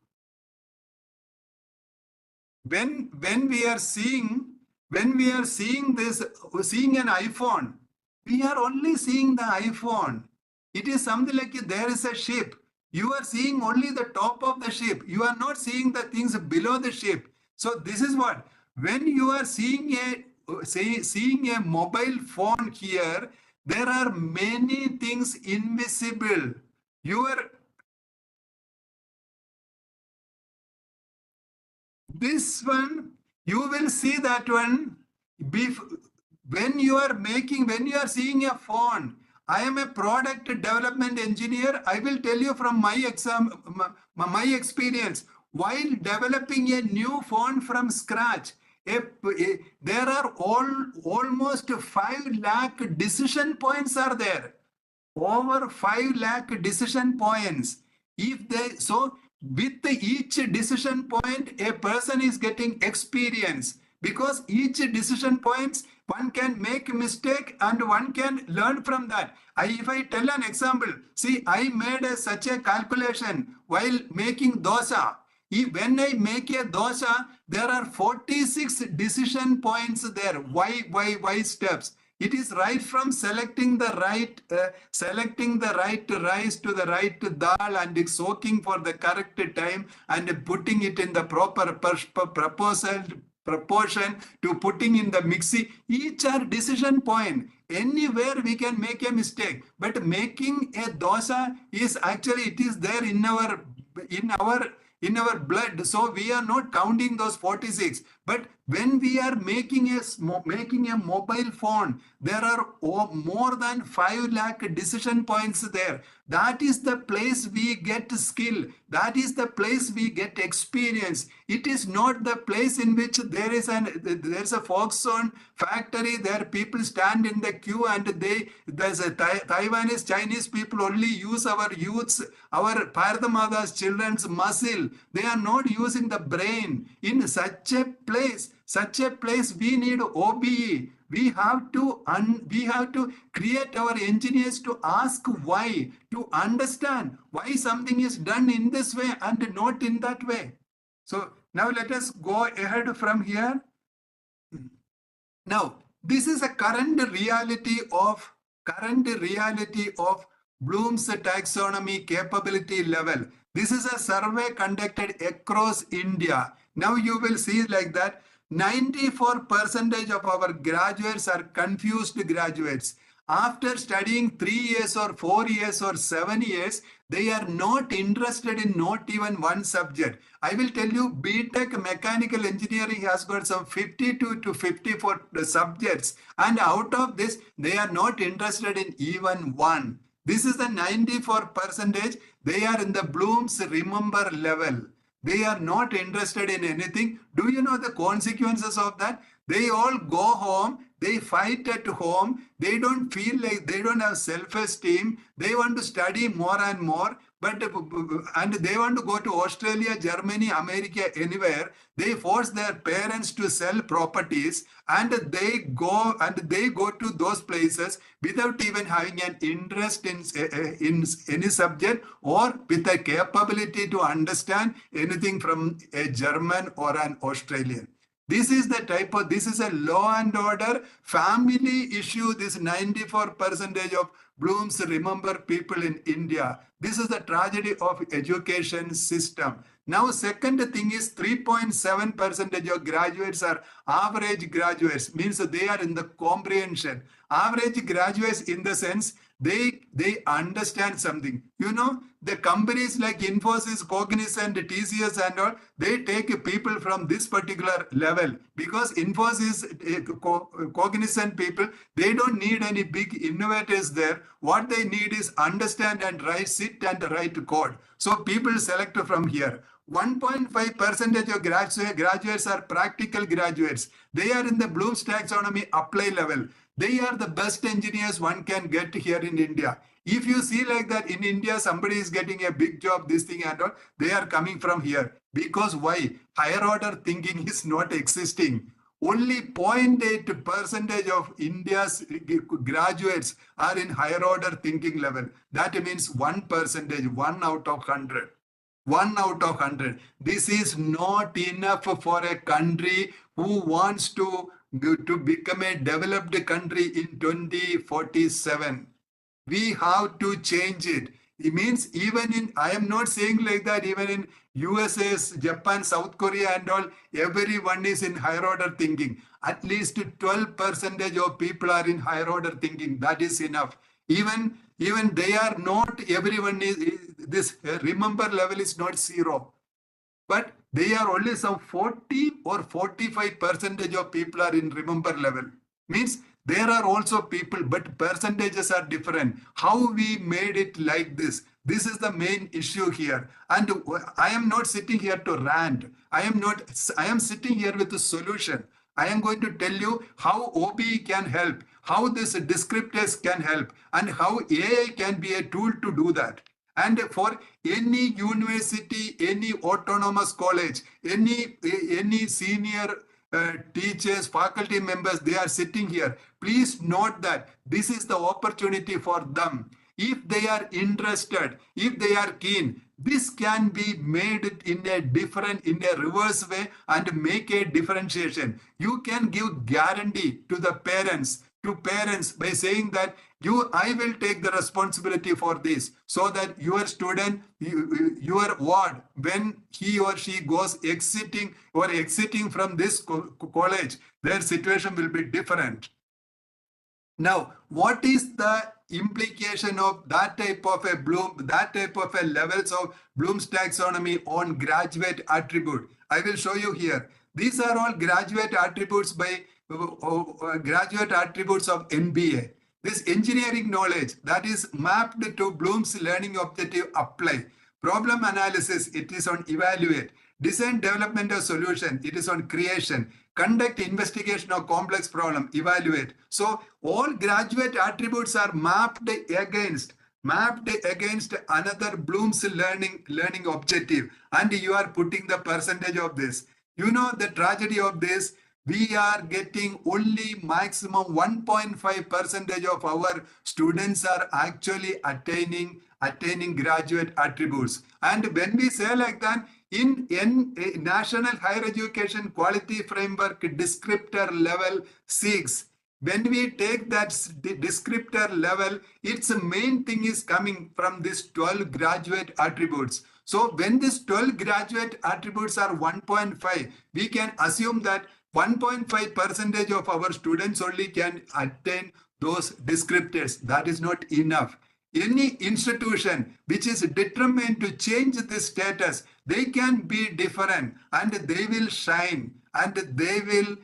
an iPhone, we are only seeing the iPhone. It is something like there is a ship. You are seeing only the top of the ship. You are not seeing the things below the ship. So this is what, when you are seeing a mobile phone here, there are many things invisible. This one, you will see that one when you are seeing a phone. I am a product development engineer. I will tell you from my experience. While developing a new phone from scratch, there are almost 5 lakh decision points are there. Over 5 lakh decision points. With each decision point, a person is getting experience because each decision points, one can make a mistake and one can learn from that. If I tell an example, see, I made such a calculation while making dosa. When I make a dosa, there are 46 decision points there. Why steps? It is right from selecting the right rice to the right dal and soaking for the correct time and putting it in the proper proportion to putting in the mixie. Each are decision point. Anywhere we can make a mistake, but making a dosa is actually, it is there in our blood. So we are not counting those 46. But when we are making a mobile phone, there are more than 5 lakh decision points there. That is the place we get skill. That is the place we get experience. It is not the place in which there is a Foxconn factory. There people stand in the queue and there's a Taiwanese Chinese people only use our youths, our Bharatama's children's muscle. They are not using the brain. In such a place we need OBE. We have to create our engineers to ask why, to understand why something is done in this way and not in that way. So now let us go ahead from here. Now, this is a current reality of Bloom's taxonomy capability level. This is a survey conducted across India. Now you will see like that 94% of our graduates are confused graduates. After studying 3 years or 4 years or 7 years, they are not interested in not even one subject. I will tell you, BTech mechanical engineering has got some 52 to 54 subjects. And out of this, they are not interested in even one. This is the 94%. They are in the Bloom's remember level. They are not interested in anything. Do you know the consequences of that? They all go home. They fight at home. They don't feel like, they don't have self-esteem. They want to study more and more. And they want to go to Australia, Germany, America, anywhere. They force their parents to sell properties and they go to those places without even having an interest in any subject or with a capability to understand anything from a German or an Australian. This is the type of, this is a law and order family issue. This 94% of Bloom's remember people in India. This is the tragedy of education system. Now, second thing is 3.7% of graduates are average graduates, means they are in the comprehension. Average graduates in the sense they understand something. You know, the companies like Infosys, Cognizant, TCS and all, they take people from this particular level because Infosys, Cognizant people, they don't need any big innovators there. What they need is understand and write, sit and write code. So people select from here. 1.5% of graduates are practical graduates. They are in the Bloom's taxonomy apply level. They are the best engineers one can get here in India. If you see like that in India, somebody is getting a big job, this thing and all, they are coming from here. Because why? Higher order thinking is not existing. Only 0.8% of India's graduates are in higher order thinking level. That means 1%, 1 out of 100. 1 out of 100. This is not enough for a country who wants to become a developed country in 2047. We have to change it. It means even in, I am not saying like that, even in USA, Japan, South Korea and all, everyone is in higher order thinking. At least 12% of people are in higher order thinking. That is enough. Even they are not, everyone is, this remember level is not 0. But they are only some 40 or 45% of people are in remember level. Means there are also people, but percentages are different. How we made it like this? This is the main issue here. And I am not sitting here to rant. I am sitting here with a solution. I am going to tell you how OBE can help, how this descriptors can help, and how AI can be a tool to do that. And for any university, any autonomous college, any senior teachers, faculty members, they are sitting here. Please note that this is the opportunity for them. If they are interested, if they are keen, this can be made in a reverse way and make a differentiation. You can give guarantee to the parents, by saying that I will take the responsibility for this, so that your student, your ward, when he or she goes exiting from this college, their situation will be different. Now, what is the implication of that type of a levels of Bloom's taxonomy on graduate attribute? I will show you here. These are all graduate attributes by graduate attributes of MBA. This engineering knowledge that is mapped to Bloom's learning objective apply. Problem analysis, it is on evaluate. Design development of solution, it is on creation. Conduct investigation of complex problem, evaluate. So all graduate attributes are mapped against another Bloom's learning objective, and you are putting the percentage of this. You know the tragedy of this, we are getting only maximum 1.5% of our students are actually attaining graduate attributes. And when we say like that, in National Higher Education Quality Framework descriptor level 6, when we take that descriptor level, its main thing is coming from this 12 graduate attributes. So when these 12 graduate attributes are 1.5, we can assume that 1.5% of our students only can attain those descriptors. That is not enough. Any institution which is determined to change this status, they can be different and they will shine and they will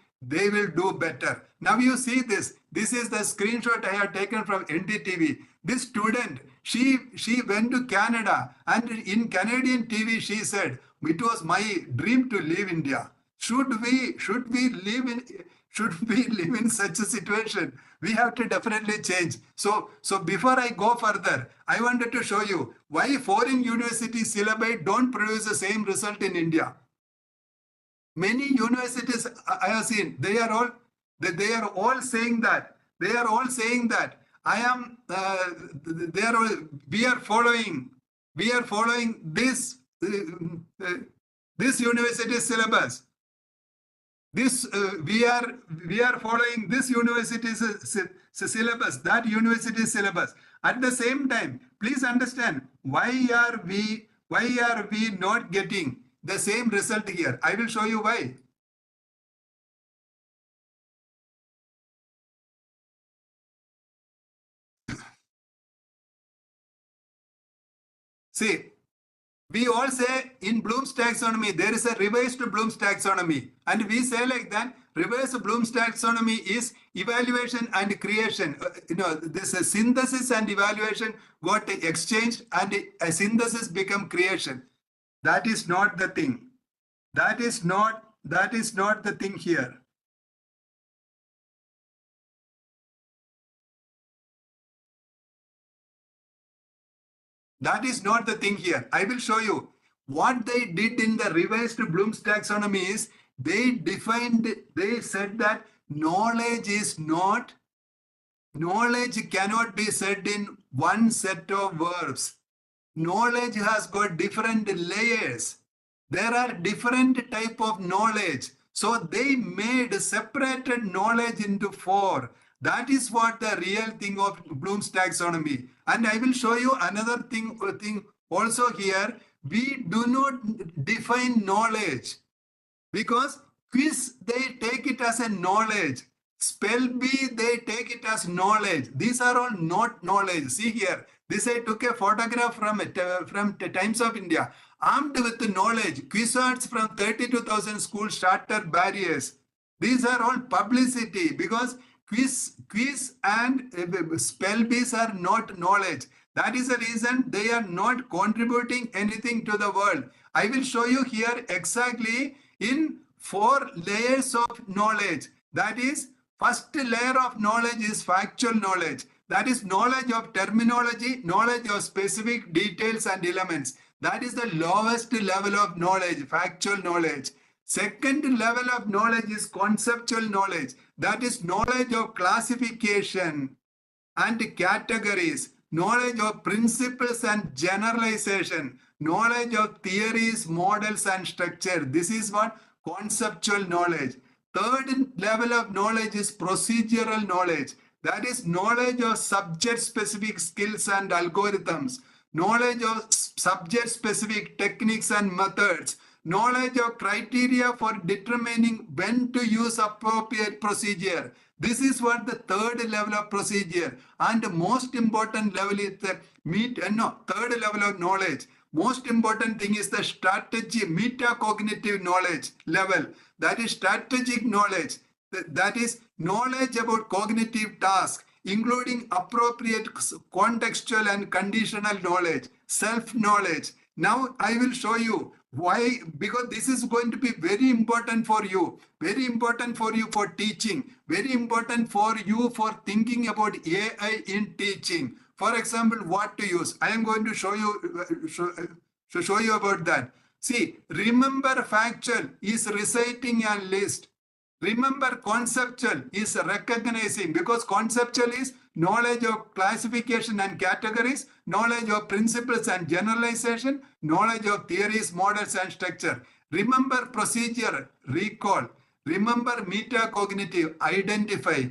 do better. Now you see this. This is the screenshot I have taken from NDTV. This student, she went to Canada, and in Canadian TV she said, it was my dream to leave India. Should we live in such a situation? We have to definitely change. So before I go further, I wanted to show you why foreign university syllabi don't produce the same result in India. Many universities I have seen, they are all saying that. They are all saying that we are following this this university syllabus. This we are following this university's syllabus, that university's syllabus. At the same time, please understand why are we not getting the same result here? I will show you why. See, we all say in Bloom's taxonomy, there is a revised Bloom's taxonomy. And we say like that, revised Bloom's taxonomy is evaluation and creation. This synthesis and evaluation got exchanged and a synthesis become creation. That is not the thing. That is not the thing here. That is not the thing here. I will show you. What they did in the revised Bloom's taxonomy is they said that knowledge cannot be said in one set of verbs. Knowledge has got different layers. There are different type of knowledge. So they made separated knowledge into 4. That is what the real thing of Bloom's taxonomy. And I will show you another thing also here. We do not define knowledge because quiz they take it as a knowledge. Spell bee they take it as knowledge. These are all not knowledge. See here. This I took a photograph from Times of India. Armed with knowledge, quizards from 32,000 school starter barriers. These are all publicity because quiz and spell bees are not knowledge. That is the reason they are not contributing anything to the world. I will show you here exactly in 4 layers of knowledge. That is, first layer of knowledge is factual knowledge. That is knowledge of terminology, knowledge of specific details and elements. That is the lowest level of knowledge, factual knowledge. Second level of knowledge is conceptual knowledge. That is knowledge of classification and categories, knowledge of principles and generalization, knowledge of theories, models and structure. This is what conceptual knowledge. Third level of knowledge is procedural knowledge. That is knowledge of subject-specific skills and algorithms, knowledge of subject-specific techniques and methods, knowledge of criteria for determining when to use appropriate procedure. This is what the third level of procedure. And the most important level is the third level of knowledge. Most important thing is the strategy, metacognitive knowledge level. That is strategic knowledge. That is knowledge about cognitive tasks, including appropriate contextual and conditional knowledge, self-knowledge. Now I will show you why, because this is going to be very important for you, very important for you for teaching, very important for you for thinking about AI in teaching. For example, what to use. I am going to show you about that. See, remember factual is reciting a list. Remember conceptual is recognizing, because conceptual is knowledge of classification and categories, knowledge of principles and generalization, knowledge of theories, models and structure. Remember procedure, recall. Remember metacognitive, identify.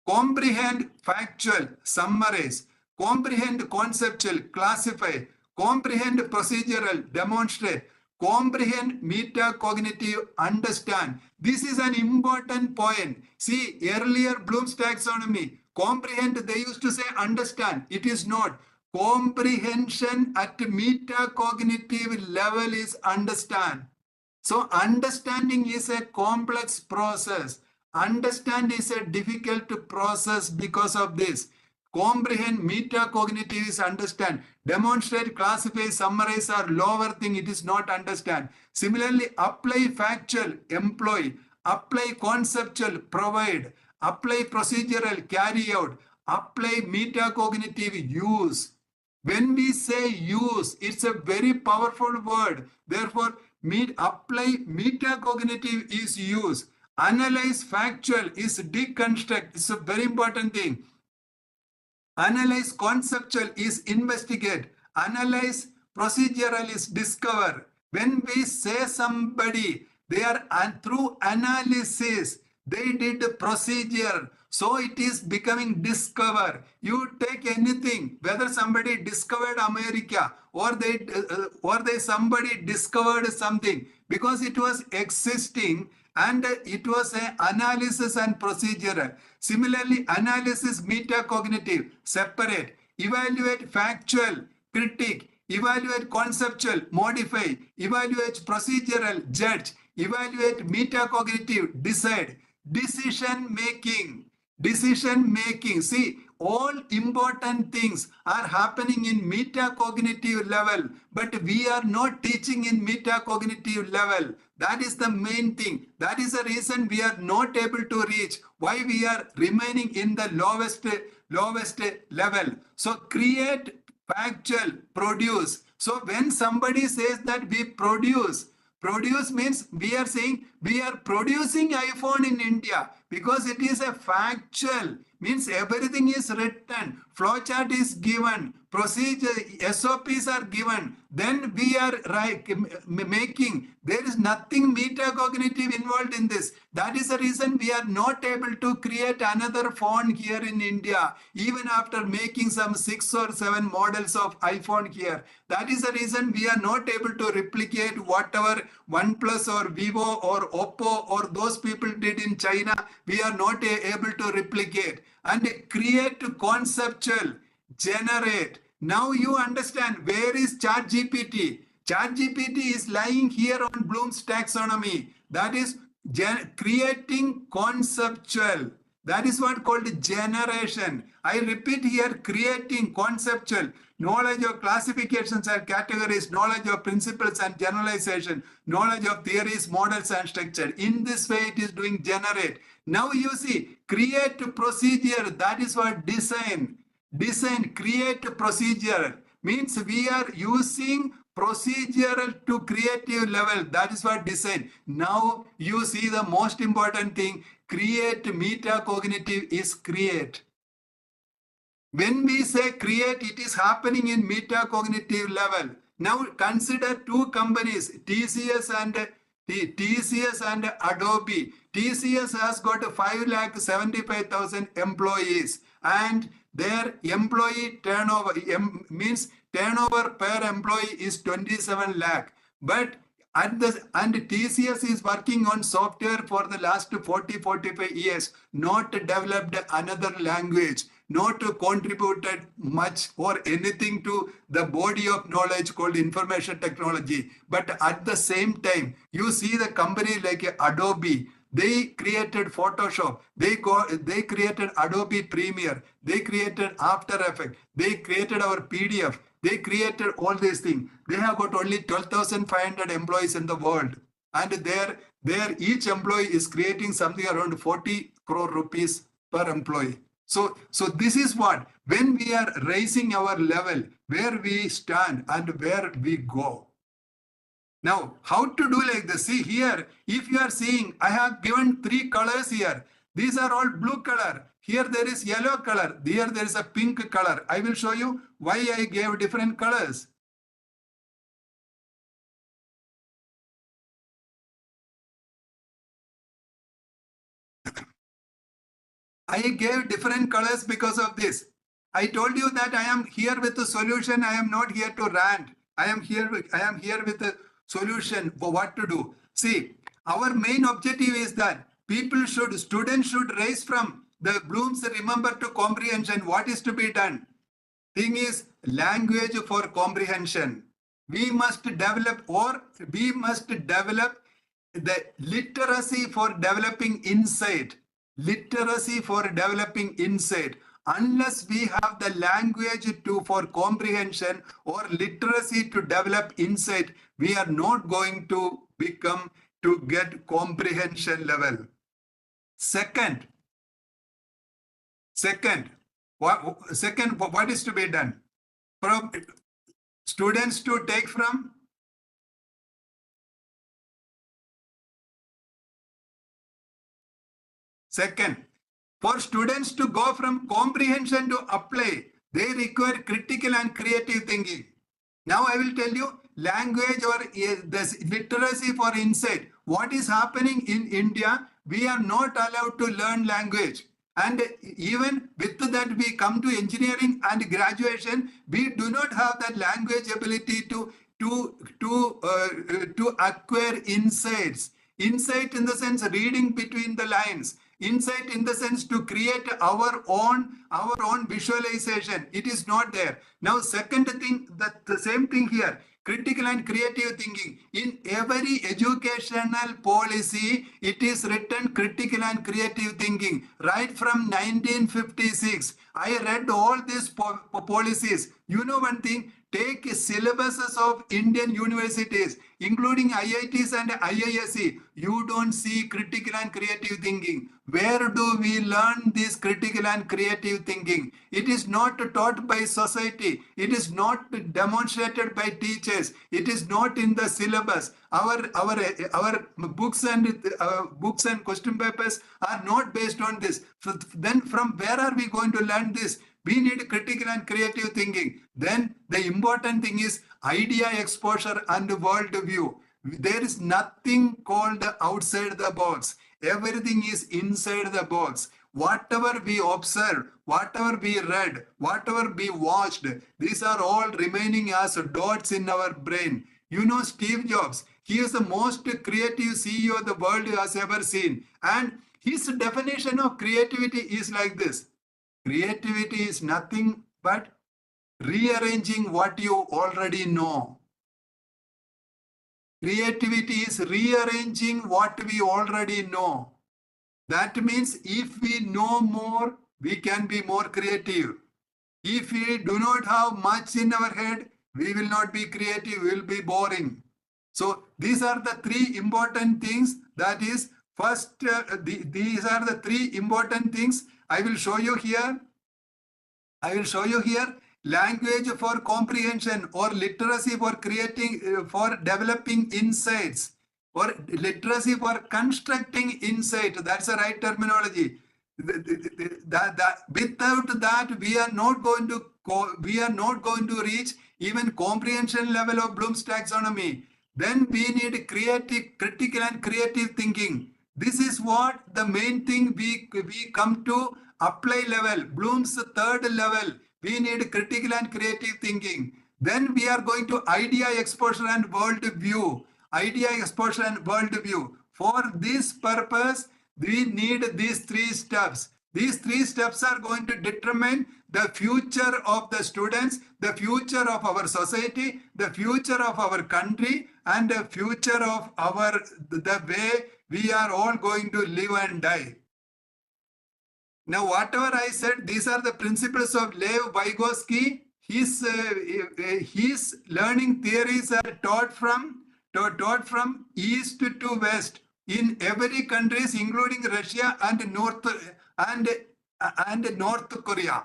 Comprehend factual, summarize. Comprehend conceptual, classify. Comprehend procedural, demonstrate. Comprehend metacognitive, understand. This is an important point. See, earlier Bloom's taxonomy, comprehend, they used to say understand. It is not. Comprehension at metacognitive level is understand. So understanding is a complex process. Understand is a difficult process because of this. Comprehend, metacognitive is understand. Demonstrate, classify, summarize are lower thing. It is not understand. Similarly, apply factual, employ. Apply conceptual, provide. Apply procedural, carry out. Apply metacognitive, use. When we say use, it's a very powerful word. Therefore, apply metacognitive is use. Analyze factual is deconstruct. It's a very important thing. Analyze conceptual is investigate. Analyze procedural is discover. When we say somebody, They are through analysis. They did the procedure. So it is becoming discover. You take anything, whether somebody discovered America or they somebody discovered something because it was existing and it was an analysis and procedure. Similarly, analysis, metacognitive, separate, evaluate, factual, critique, evaluate, conceptual, modify, evaluate, procedural, judge, evaluate, metacognitive, decide, decision making. Decision making. See, all important things are happening in metacognitive level, but we are not teaching in metacognitive level. That is the main thing. That is the reason we are not able to reach. Why we are remaining in the lowest level. So create, factual, produce. So when somebody says that we produce means we are saying we are producing iPhone in India because it is a factual, means everything is written, flowchart is given, procedure, SOPs are given, then we are making. There is nothing metacognitive involved in this. That is the reason we are not able to create another phone here in India, even after making some 6 or 7 models of iPhone here. That is the reason we are not able to replicate whatever OnePlus or Vivo or Oppo or those people did in China. We are not able to replicate and create conceptual, generate. Now you understand where is ChatGPT. ChatGPT is lying here on Bloom's taxonomy. That is creating conceptual. That is what called generation. I repeat here, creating conceptual, knowledge of classifications and categories, knowledge of principles and generalization, knowledge of theories, models and structure. In this way it is doing generate. Now you see, create procedure. That is what design. Design, create procedure. Means we are using procedural to creative level. That is what design. Now you see the most important thing. Create, metacognitive is create. When we say create, it is happening in metacognitive level. Now consider 2 companies, TCS and Adobe. TCS has got 5,75,000 employees and their employee turnover means turnover per employee is 27 lakh. But and TCS is working on software for the last 40-45 years, not developed another language, not contributed much or anything to the body of knowledge called information technology. But at the same time, you see the company like Adobe, they created Photoshop, they created Adobe Premiere, they created After Effects, they created our PDF, they created all these things. They have got only 12,500 employees in the world. And their each employee is creating something around 40 crore rupees per employee. So this is what, when we are raising our level, where we stand and where we go. Now, how to do like this? See here, if you are seeing, I have given 3 colors here. These are all blue color. Here there is yellow color. Here there is a pink color. I will show you why I gave different colors. I gave different colors because of this. I told you that I am here with a solution. I am not here to rant. I am here with a solution for what to do. See, our main objective is that students should raise from the Bloom's remember to comprehension. What is to be done? Thing is language for comprehension. We must develop the literacy for developing insight. Literacy for developing insight. Unless we have the language for comprehension or literacy to develop insight, we are not going to get comprehension level. Second, what is to be done? Students to take from second. For students to go from comprehension to apply, they require critical and creative thinking. Now I will tell you, language or this literacy for insight. What is happening in India? We are not allowed to learn language. And even with that, we come to engineering and graduation, we do not have that language ability to acquire insights. Insight in the sense reading between the lines. Insight in the sense to create our own visualization. It is not there. Now, second thing, that the same thing here. Critical and creative thinking. In every educational policy, it is written critical and creative thinking. Right from 1956, I read all these policies. You know one thing, take syllabuses of Indian universities, including IITs and IISc. You don't see critical and creative thinking. Where do we learn this critical and creative thinking? It is not taught by society. It is not demonstrated by teachers. It is not in the syllabus. Our books and question papers are not based on this. Then from where are we going to learn this? We need critical and creative thinking. Then the important thing is idea exposure and worldview. There is nothing called outside the box. Everything is inside the box. Whatever we observe, whatever we read, whatever we watched, these are all remaining as dots in our brain. You know Steve Jobs, he is the most creative CEO the world has ever seen. And his definition of creativity is like this. Creativity is nothing but rearranging what you already know. Creativity is rearranging what we already know. That means if we know more, we can be more creative. If we do not have much in our head, we will not be creative, we will be boring. So these are the three important things. That is, first, these are the three important things. I will show you here. Language for comprehension, or literacy for creating, for developing insights, or literacy for constructing insight. That's the right terminology. Without that, we are not going to reach even comprehension level of Bloom's taxonomy. Then we need critical and creative thinking. This is what the main thing we come to apply level, Bloom's third level. We need critical and creative thinking. Then we are going to idea exposure and worldview. Idea exposure and worldview. For this purpose, we need these three steps. These three steps are going to determine the future of the students, the future of our society, the future of our country, and the future of the way we are all going to live and die. Now, whatever I said, these are the principles of Lev Vygotsky. His learning theories are taught from east to west in every countries, including Russia and North Korea.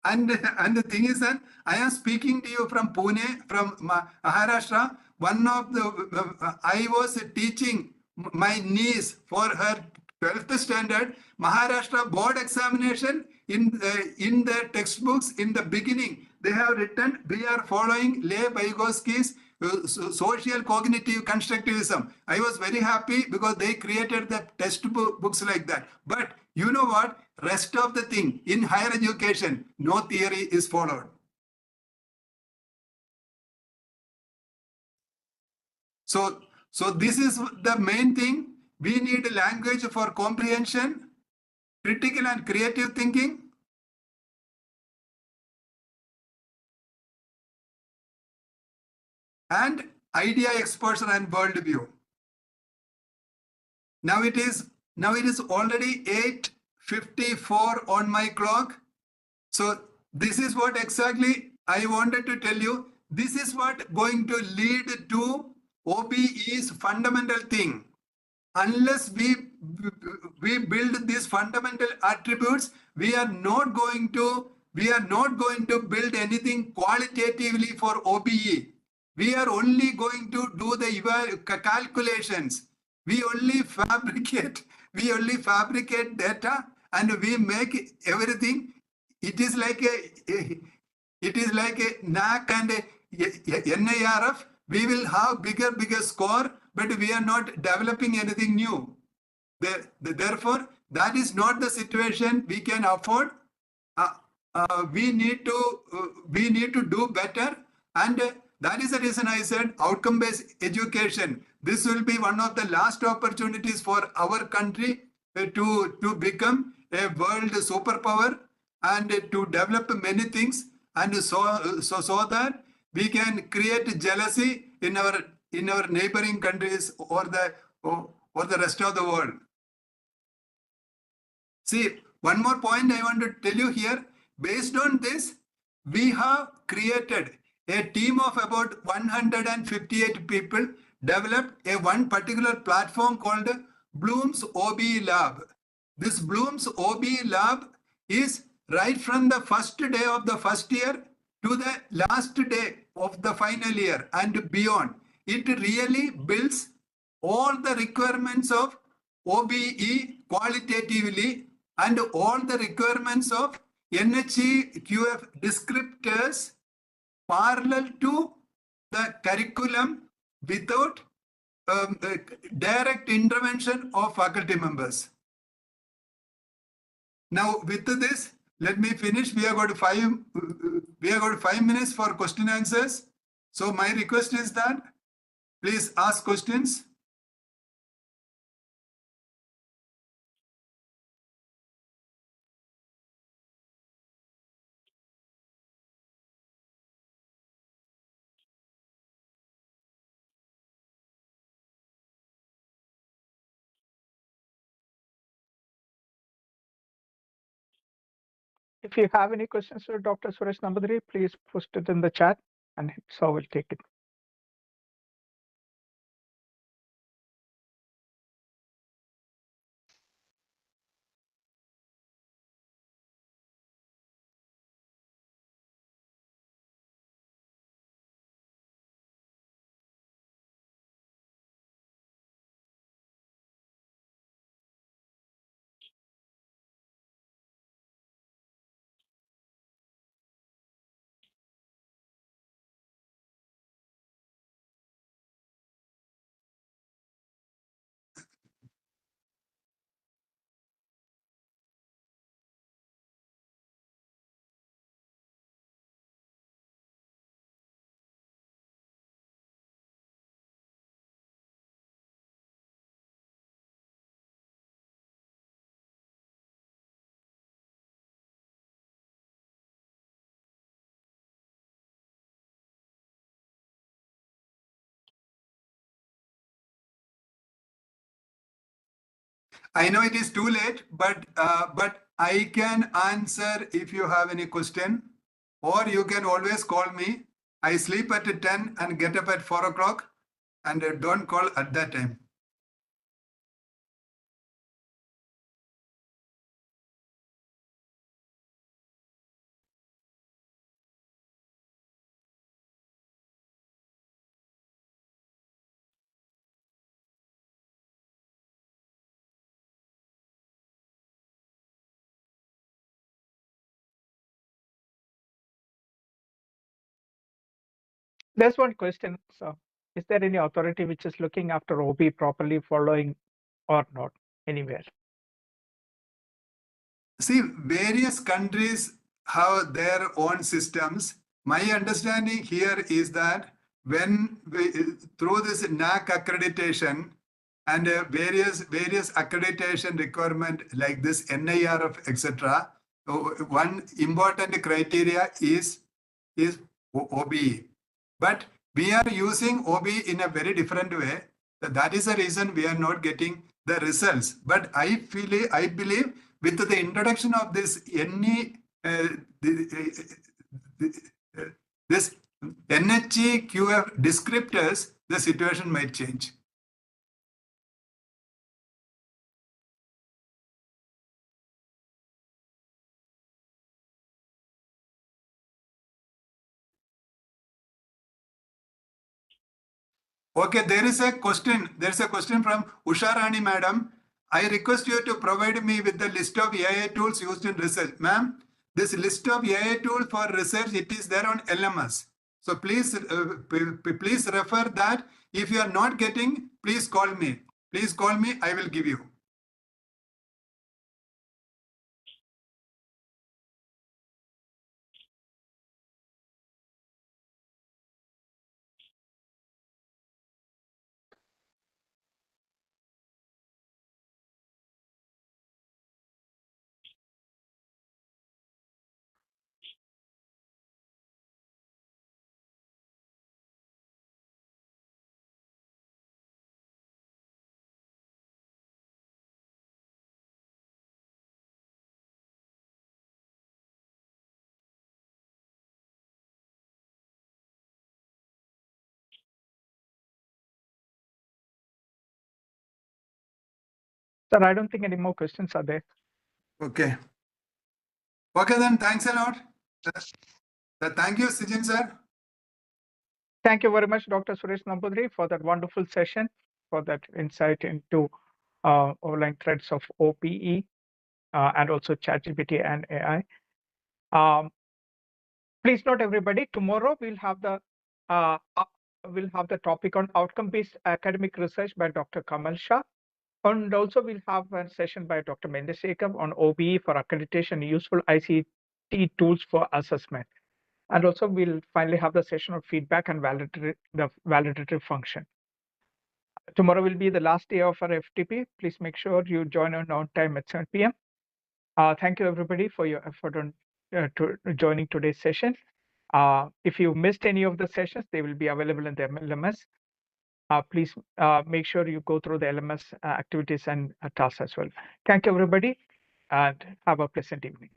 And the thing is that I am speaking to you from Pune, from Maharashtra. I was teaching my niece for her 12th standard Maharashtra board examination. In the textbooks, in the beginning, they have written, we are following Lev Vygotsky's social cognitive constructivism. I was very happy because they created the textbooks like that. But you know what? Rest of the thing in higher education, no theory is followed. So this is the main thing. We need language for comprehension, critical and creative thinking, and idea exposure and worldview. Now it is already 8:54 on my clock. So this is what exactly I wanted to tell you. This is what going to lead to OBE's fundamental thing. Unless we build these fundamental attributes, we are not going to build anything qualitatively for OBE. We are only going to do the calculations. We only fabricate data, and we make everything. It is like a NAC and a NIRF. we will have bigger score, but we are not developing anything new. Therefore, that is not the situation we can afford. We need to do better, and that is the reason I said outcome-based education. This will be one of the last opportunities for our country to become a world superpower and to develop many things, and so that we can create jealousy in our neighboring countries or the rest of the world. See, one more point I want to tell you here. Based on this, we have created a team of about 158 people, developed one particular platform called Bloom's OBE Lab. This Bloom's OBE Lab is right from the first day of the first year to the last day of the final year and beyond. It really builds all the requirements of OBE qualitatively and all the requirements of NHE-QF descriptors parallel to the curriculum without direct intervention of faculty members. Now, with this, let me finish. We have got 5 minutes for question answers. So my request is that please ask questions. If you have any questions for Dr. Suresh Nambudiri, please post it in the chat and so we'll take it. I know it is too late, but I can answer if you have any question, or you can always call me. I sleep at 10 and get up at 4 o'clock, and don't call at that time. There's one question. So, is there any authority which is looking after OB properly following or not anywhere? See, various countries have their own systems. My understanding here is that when through this NAC accreditation and various accreditation requirement like this NIRF, etc., one important criteria is OBE. But we are using OBE in a very different way. That is the reason we are not getting the results. But I believe with the introduction of this this NHE QF descriptors, the situation might change. Okay, there is a question. There's a question from Usharani madam. I request you to provide me with the list of AI tools used in research. Ma'am, this list of AI tools for research, it is there on LMS. So please, please refer that. If you are not getting, please call me. Please call me. I will give you. Sir, I don't think any more questions are there. Okay. Okay, then. Thanks a lot. Thank you, Sijin sir. Thank you very much, Dr. Suresh Nambudri, for that wonderful session, for that insight into online threads of OBE and also ChatGPT and AI. Please note, everybody, tomorrow we'll have the topic on outcome-based academic research by Dr. Kamal Shah. And also we'll have a session by Dr. Mendesekam on OBE for accreditation, useful ICT tools for assessment. And also we'll finally have the session of feedback and the validative function. Tomorrow will be the last day of our FTP. Please make sure you join on time at 7 p.m. Thank you, everybody, for your effort on joining today's session. If you missed any of the sessions, they will be available in the LMS. Please make sure you go through the LMS activities and tasks as well. Thank you, everybody, and have a pleasant evening.